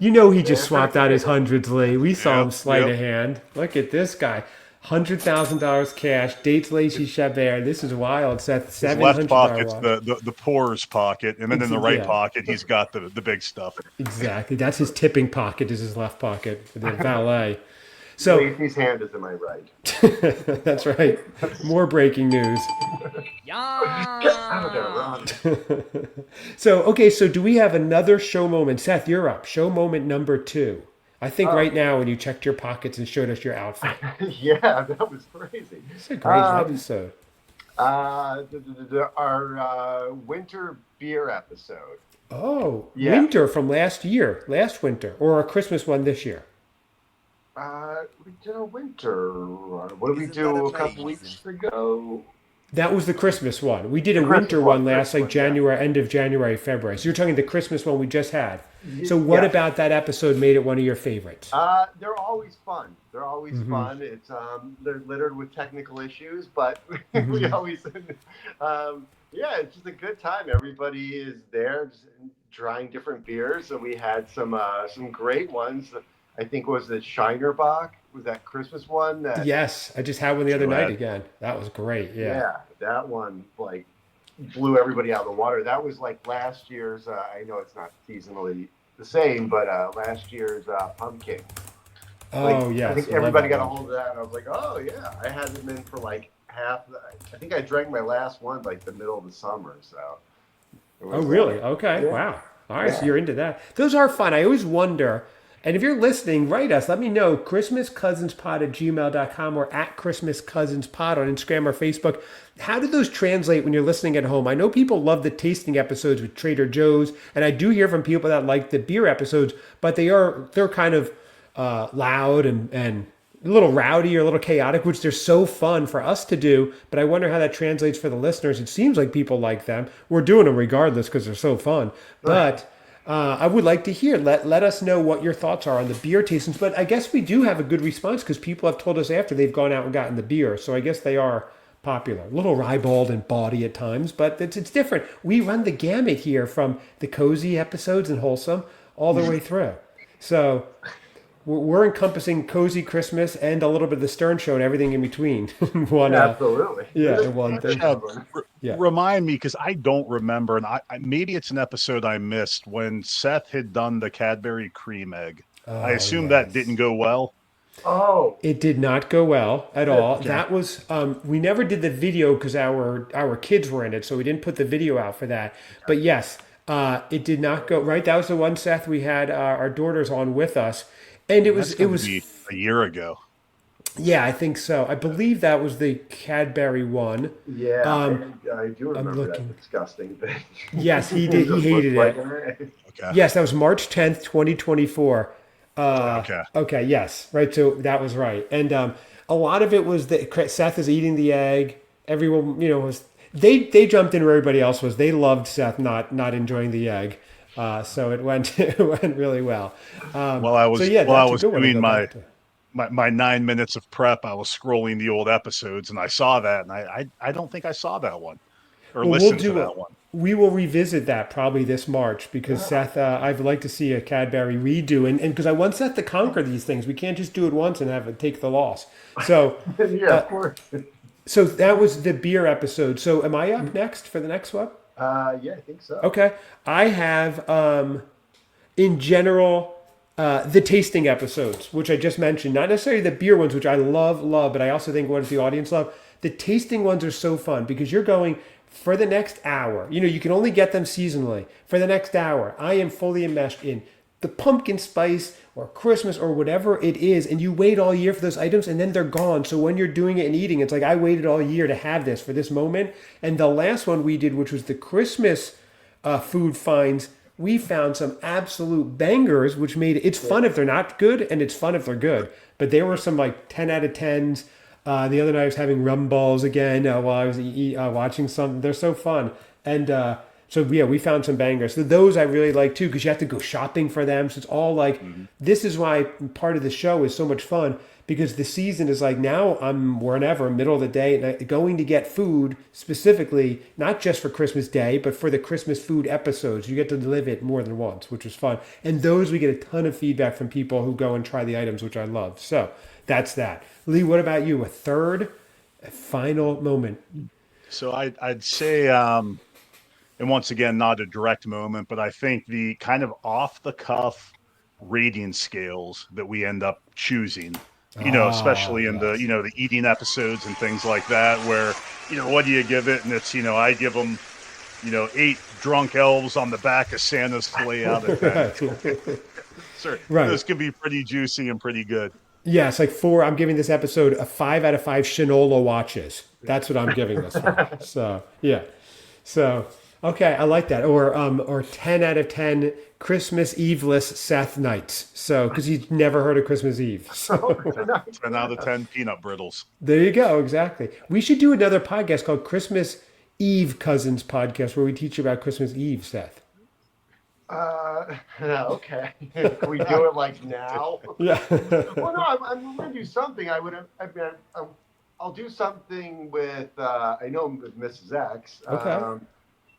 you know he just swapped out his hundreds, Lee. We saw him sleight of hand. Look at this guy, $100,000 cash. Dates Lacey Chabert. This is wild, Seth. His $700 left pocket's watch. the poor's pocket, and then in the right Yeah. pocket, he's got the big stuff. Exactly. That's his tipping pocket. Is his left pocket for the valet. So Lacey's hand is in my right. that's right. More breaking news. Get out of there, Ron. So do we have another show moment? Seth, you're up. Show moment number 2. I think right now when you checked your pockets and showed us your outfit. Yeah, that was crazy. It's a great episode. Our winter beer episode. Oh, Yeah. winter from last winter, or a Christmas one this year. We did a winter. What did we do a couple weeks ago? That was the Christmas one. We did a Christmas winter one last Christmas, like January, end of January, February. So you're talking the Christmas one we just had. So what Yeah. about that episode made it one of your favorites? They're always fun. They're always Mm-hmm. fun. It's they're littered with technical issues, but we Mm-hmm. always yeah, it's just a good time. Everybody is there just trying different beers, and we had some great ones. I think was the Shinerbach, was that Christmas one that Yes, I just had one the other Right. night again. That was great. yeah, that one like blew everybody out of the water. That was like last year's I know it's not seasonally the same, but last year's pumpkin. Oh, yes. I think love everybody that got a one. hold of that, and I was like, oh yeah, I hadn't been for like half. I think I drank my last one like the middle of the summer. So. It Oh, was, really? Okay. yeah. Wow. All right. So Yeah. you're into that. Those are fun. I always wonder. And if you're listening, write us. Let me know. ChristmasCousinsPod@gmail.com or at ChristmasCousinsPod on Instagram or Facebook. How do those translate when you're listening at home? I know people love the tasting episodes with Trader Joe's, and I do hear from people that like the beer episodes, but they're kind of loud and a little rowdy or a little chaotic, which they're so fun for us to do. But I wonder how that translates for the listeners. It seems like people like them. We're doing them regardless because they're so fun. But I would like to hear. Let us know what your thoughts are on the beer tastings. But I guess we do have a good response because people have told us after they've gone out and gotten the beer. So I guess they are popular. A little ribald and bawdy at times, but it's different. We run the gamut here from the cozy episodes and wholesome all the way through. So we're encompassing cozy Christmas and a little bit of the Stern Show and everything in between. One, Absolutely. in one thing. Chad, Yeah. remind me because I don't remember, and I maybe it's an episode I missed when Seth had done the Cadbury cream egg. I assume that didn't go well. Oh, It did not go well at all. That was we never did the video because our kids were in it, so we didn't put the video out for that. But yes, it did not go right. That was the one, Seth. We had our daughters on with us, and it was Be a year ago. yeah, I think so. I believe that was the Cadbury one. yeah. I do remember looking. that disgusting thing. Yes, he did. He hated it. Okay. Yes, that was March 10th, 2024. Okay, yes, right. So that was right. And a lot of it was that Seth is eating the egg. Everyone, was they jumped in where everybody else was. They loved Seth not enjoying the egg. So it went really well. While I was so yeah, while I that's a was good one to doing go my back to. my 9 minutes of prep, I was scrolling the old episodes and I saw that, and I don't think I saw that one or Well, we'll listened to do that one. we will revisit that probably this March because Yeah. Seth, I'd like to see a Cadbury redo, and because I want Seth to conquer these things, we can't just do it once and have it take the loss. So, Yeah, of course. so that was the beer episode. So, am I up next for the next one? Yeah, I think so. Okay, I have in general the tasting episodes, which I just mentioned, not necessarily the beer ones, which I love, but I also think what does the audience love. The tasting ones are so fun because you're going for the next hour. You know, you can only get them seasonally. For the next hour, I am fully enmeshed in the pumpkin spice or Christmas or whatever it is, and you wait all year for those items and then they're gone. So when you're doing it and eating, it's like I waited all year to have this for this moment. And the last one we did, which was the Christmas food finds, we found some absolute bangers, which made it's fun if they're not good and it's fun if they're good. But there were some like 10 out of 10s. The other night I was having rum balls again while I was watching something. They're so fun. And so yeah, we found some bangers. So those I really like too because you have to go shopping for them. So it's all like, this is why part of the show is so much fun because the season is like now I'm wherever, middle of the day, and going to get food specifically, not just for Christmas Day, but for the Christmas food episodes. You get to live it more than once, which is fun. And those we get a ton of feedback from people who go and try the items, which I love. So that's that. Lee, what about you? A third, a final moment. So I'd say, and once again, not a direct moment, but I think the kind of off the cuff rating scales that we end up choosing, especially in yes. the eating episodes and things like that, where, what do you give it? And it's, I give them, 8 drunk elves on the back of Santa's sleigh out of 10. Sure. Right. Those can be pretty juicy and pretty good. Yeah, it's like 4. I'm giving this episode a 5 out of 5 Shinola watches. That's what I'm giving this one. So yeah. So okay, I like that. Or 10 out of 10 Christmas Eve-less Seth nights. So because he's never heard of Christmas Eve. So 10 out of 10 peanut brittles. there you go. Exactly. We should do another podcast called Christmas Eve Cousins Podcast where we teach you about Christmas Eve, Seth. Okay. Can we do it like now? Yeah. Well, no, I'm going to do something. I'll do something with, I know with Mrs. X. Okay.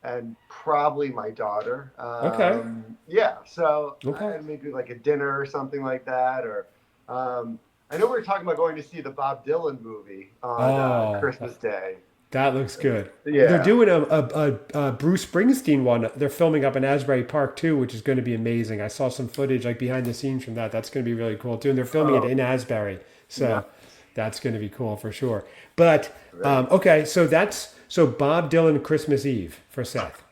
And probably my daughter. Okay. Yeah. So Okay. maybe like a dinner or something like that. Or I know we were talking about going to see the Bob Dylan movie on Christmas Day. That looks good. Yeah. They're doing a Bruce Springsteen one. They're filming up in Asbury Park too, which is going to be amazing. I saw some footage like behind the scenes from that. That's going to be really cool too. And they're filming it in Asbury, so that's going to be cool for sure. But okay, so Bob Dylan Christmas Eve for Seth.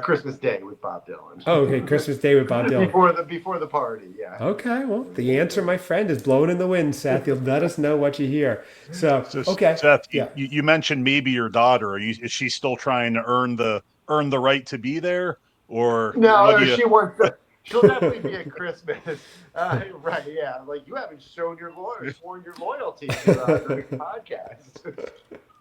Christmas Day with Bob Dylan. Oh, okay, Christmas Day with Bob Dylan. Before the party, yeah. Okay, well, the answer, my friend, is blowing in the wind, Seth. You'll let us know what you hear. So okay, Seth, yeah. you mentioned maybe your daughter. Is she still trying to earn the right to be there, or no? She wants to. She'll definitely be at Christmas, right? Yeah, like you haven't sworn your loyalty to the podcast.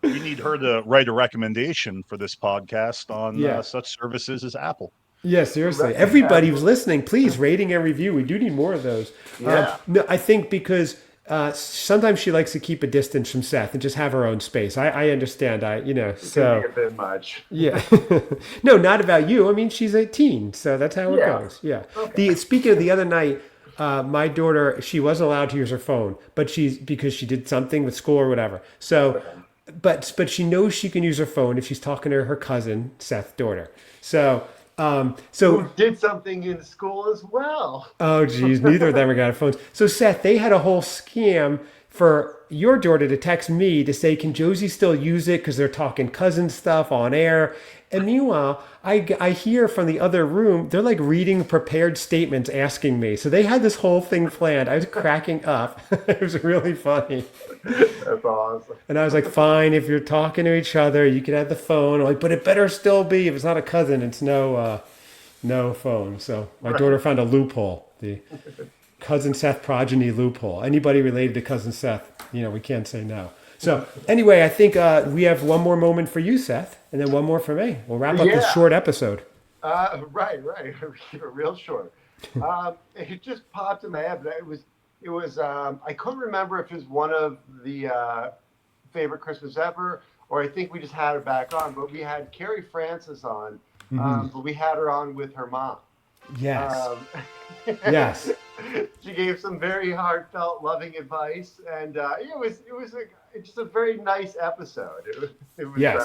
We need her to write a recommendation for this podcast on such services as Apple. Yeah, seriously. Everybody who's listening, please rating and review. We do need more of those. Yeah. No, I think because sometimes she likes to keep a distance from Seth and just have her own space. I understand. So a bit much. Yeah. No, not about you. I mean, she's a teen, so that's how it goes. Yeah. Okay. Speaking of the other night, my daughter, she wasn't allowed to use her phone, but because she did something with school or whatever. So. But she knows she can use her phone if she's talking to her cousin, Seth's daughter. So who did something in school as well. Oh, geez, neither of them are got phones. So Seth, they had a whole scam for your daughter to text me to say, can Josie still use it because they're talking cousin stuff on air? And meanwhile, I hear from the other room, they're like reading prepared statements asking me. So they had this whole thing planned. I was cracking up. It was really funny. That's awesome. And I was like, fine, if you're talking to each other, you can have the phone. I'm like, but it better still be, if it's not a cousin, it's no phone. So my daughter found a loophole, the cousin Seth progeny loophole. Anybody related to cousin Seth, we can't say no. So anyway, I think we have one more moment for you, Seth, and then one more for me. We'll wrap up this short episode. Right. Keep it real short. It just popped in my head, but it was I couldn't remember if it was one of the favorite Christmas ever, or I think we just had her back on. But we had Carrie Francis on, but we had her on with her mom. Yes. Um, Yes. she gave some very heartfelt, loving advice, and just a very nice episode. It was Yes.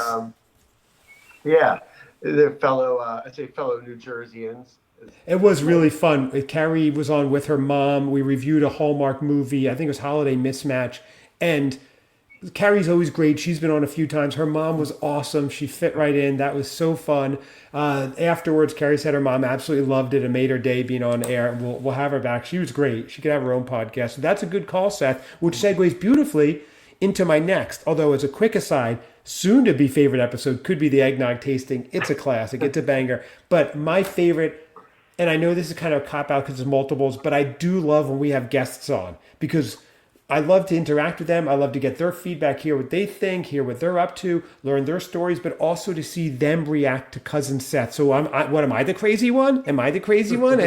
yeah, the fellow I say fellow New Jerseyans. It was really fun. Carrie was on with her mom. We reviewed a Hallmark movie. I think it was Holiday Mismatch. And Carrie's always great. She's been on a few times. Her mom was awesome. She fit right in. That was so fun. Afterwards, Carrie said her mom absolutely loved it and made her day being on air. We'll have her back. She was great. She could have her own podcast. So that's a good call, Seth, which segues beautifully into my next. Although, as a quick aside, soon to be favorite episode could be the eggnog tasting. It's a classic. It's a banger. But my favorite, and I know this is kind of a cop out because it's multiples, but I do love when we have guests on because I love to interact with them. I love to get their feedback, hear what they think, hear what they're up to, learn their stories, but also to see them react to Cousin Seth. So what am I the crazy one? Am I the crazy one?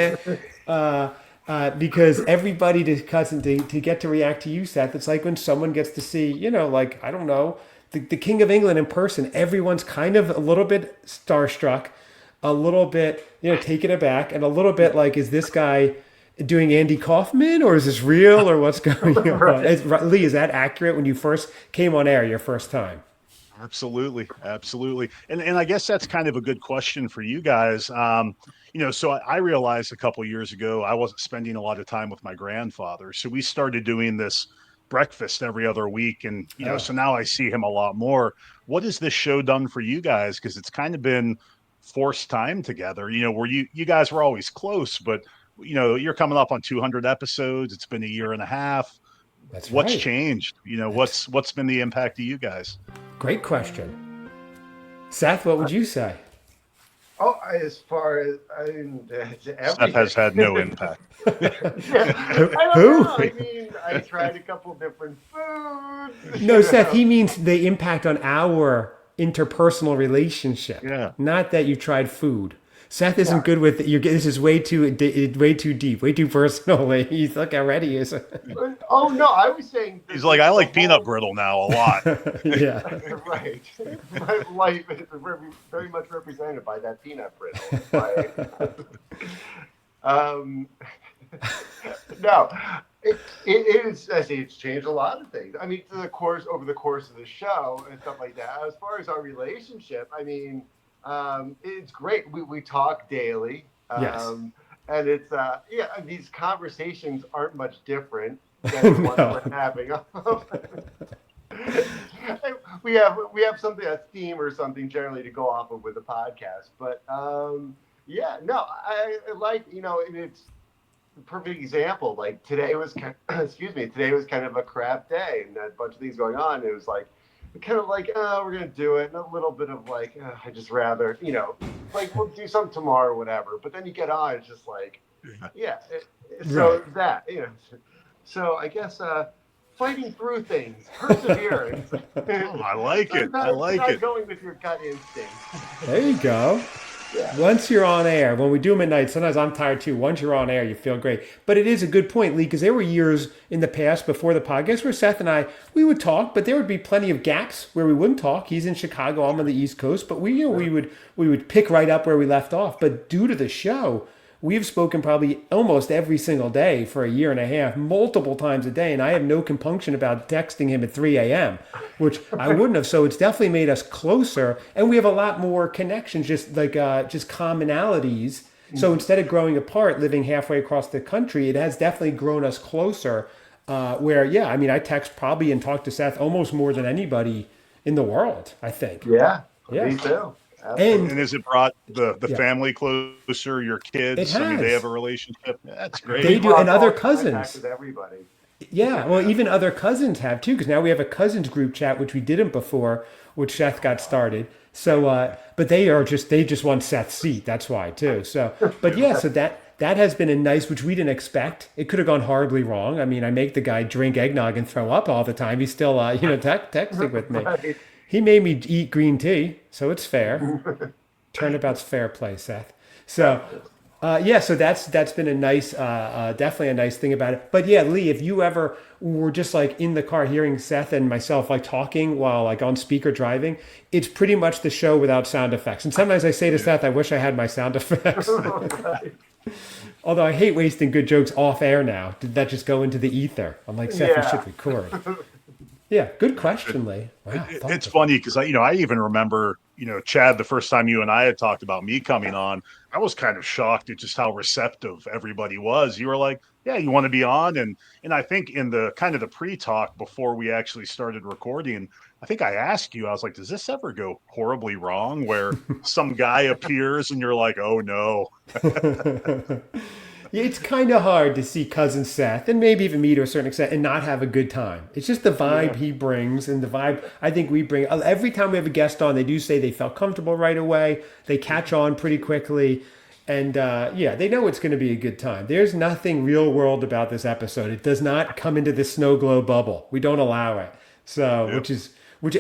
Because everybody to get to react to you, Seth, it's like when someone gets to see, like, I don't know, the King of England in person. Everyone's kind of a little bit starstruck, a little bit, taken aback, and a little bit like, is this guy doing Andy Kaufman or is this real or what's going on? Right. Lee, is that accurate when you first came on air your first time? Absolutely, absolutely, and I guess that's kind of a good question for you guys. So I realized a couple of years ago I wasn't spending a lot of time with my grandfather, so we started doing this breakfast every other week, and so now I see him a lot more. What has this show done for you guys? Because it's kind of been forced time together. Where you guys were always close, but you're coming up on 200 episodes. It's been a year and a half. That's What's right. changed? What's been the impact of you guys? Great question. Seth, what would you say? Oh, as far as Seth has had no impact. Yeah, I don't Who? know. I mean, I tried a couple different foods. No, Seth, he means the impact on our interpersonal relationship. Yeah. Not that you tried food. Seth isn't good with you. This is way too deep, way too personal. He's look how ready he is. Oh no, I was saying He's like, I like peanut brittle now a lot. Yeah. Right. My life is very much represented by that peanut brittle. Right? No, it is. I say it's changed a lot of things. I mean, over the course of the show and stuff like that. As far as our relationship, I mean, it's great. We talk daily. Yes. And it's these conversations aren't much different than the ones we're having. we have something, a theme or something generally to go off of with the podcast. But I like, and it's a perfect example. Like today was today was kind of a crap day and a bunch of things going on. It was like kind of like, we're gonna do it, and a little bit of like, I just rather, like we'll do something tomorrow or whatever. But then you get on, it's just like, so I guess fighting through things, perseverance. I like it. I like it. Going with your gut instinct. There you go. Yeah. Once you're on air, when we do them at night, sometimes I'm tired too. Once you're on air, you feel great. But it is a good point, Lee, because there were years in the past before the podcast where Seth and I, we would talk, but there would be plenty of gaps where we wouldn't talk. He's in Chicago, I'm on the East Coast, but we would pick right up where we left off. But due to the show, we've spoken probably almost every single day for a year and a half, multiple times a day, and I have no compunction about texting him at 3 a.m., which I wouldn't have. So it's definitely made us closer, and we have a lot more connections, just commonalities. So instead of growing apart, living halfway across the country, it has definitely grown us closer. I text probably and talk to Seth almost more than anybody in the world, I think. Yeah. Yeah. Me too. And has it brought the family closer? Your kids? It I mean, they has. have a relationship. That's great. They do, and other Lost contact cousins. with everybody. Yeah, well, even other cousins have too, because now we have a cousins group chat, which we didn't before, which Seth got started. So, but they just want Seth's seat. That's why too. So, but yeah, so that has been a nice, which we didn't expect. It could have gone horribly wrong. I mean, I make the guy drink eggnog and throw up all the time. He's still, texting with me. Right. He made me eat green tea, so it's fair. Turnabout's fair play, Seth. So, Yeah, so that's been a nice, definitely a nice thing about it. But yeah, Lee, if you ever were just like in the car hearing Seth and myself like talking while like on speaker driving, it's pretty much the show without sound effects. And sometimes I say to Seth, I wish I had my sound effects. Right. Although I hate wasting good jokes off air now. Did that just go into the ether? I'm like, Seth, you Yeah. should record. Yeah, good question, Lee. Wow, It's thoughtful. funny because I even remember, Chad, the first time you and I had talked about me coming on, I was kind of shocked at just how receptive everybody was. You were like, "Yeah, you want to be on," and I think in the kind of the pre-talk before we actually started recording, I think I asked you, I was like, "Does this ever go horribly wrong where some guy appears and you're like, oh no?" Yeah, it's kind of hard to see cousin Seth and maybe even me to a certain extent and not have a good time. It's just the vibe Yeah. he brings and the vibe I think we bring. Every time we have a guest on, they do say they felt comfortable right away. They catch on pretty quickly. And yeah, they know it's going to be a good time. There's nothing real world about this episode. It does not come into the snow globe bubble. We don't allow it. So, Yep.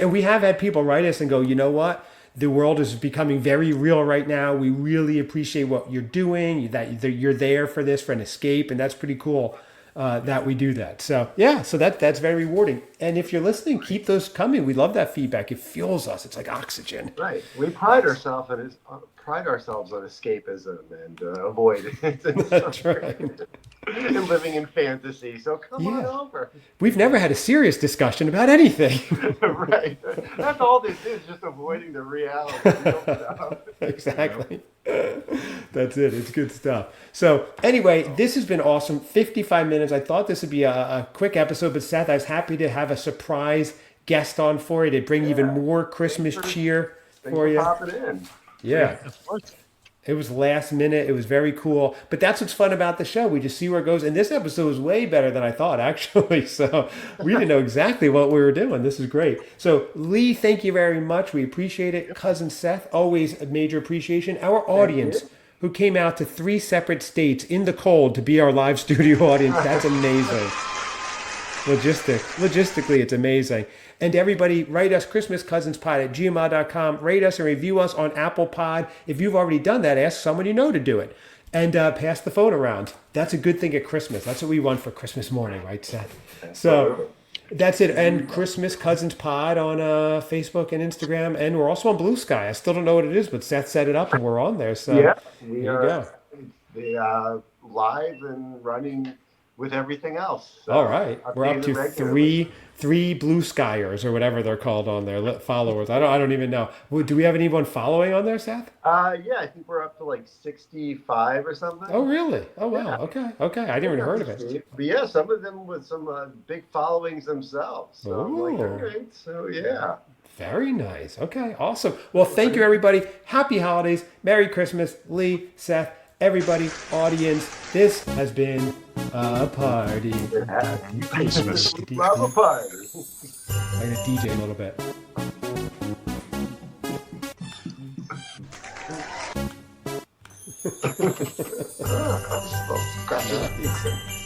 and we have had people write us and go, you know what? The world is becoming very real right now. We really appreciate what you're doing, that you're there for this, for an escape. And that's pretty cool that we do that. So, yeah, so that's very rewarding. And if you're listening, keep those coming. We love that feedback. It fuels us. It's like oxygen. Right. We pride ourselves on escapism and avoidance That's right. and living in fantasy. So come on Yeah. over. We've never had a serious discussion about anything. Right. That's all this is, just avoiding the reality. Real stuff. Exactly. That's it. It's good stuff. So anyway, this has been awesome. 55 minutes. I thought this would be a quick episode, but Seth, I was happy to have a surprise guest on for you to bring even more Christmas cheer Thanks for you. popping in. Yeah. Of course. It was last minute. It was very cool. But that's what's fun about the show. We just see where it goes. And this episode was way better than I thought, actually. So we didn't know exactly what we were doing. This is great. So, Lee, thank you very much. We appreciate it. Cousin Seth, always a major appreciation. Our audience, who came out to 3 separate states in the cold to be our live studio audience, that's amazing. Logistically, it's amazing. And everybody, write us christmascousinspod@gmail.com. Rate us and review us on Apple Pod. If you've already done that, ask someone you know to do it. And pass the phone around. That's a good thing at Christmas. That's what we want for Christmas morning, right, Seth? So that's it. And Christmas Cousins Pod on Facebook and Instagram. And we're also on Blue Sky. I still don't know what it is, but Seth set it up and we're on there. So Yeah, there you go. live and running with everything else. So All right, we're up to updated regularly. three blue skyers or whatever they're called on there, followers. I don't even know. Do we have anyone following on there, Seth? Yeah, I think we're up to like 65 or something. Oh, really? Oh, wow. Yeah. Okay. I didn't even heard of it. But yeah, some of them with some big followings themselves. So I'm like, Ooh. all right. So yeah. Very nice. Okay, awesome. Well, thank you, everybody. Happy holidays. Merry Christmas. Lee, Seth, everybody, audience. This has been a party. Christmas. Love a party. I'm going to DJ a little bit. Oh, scratch it.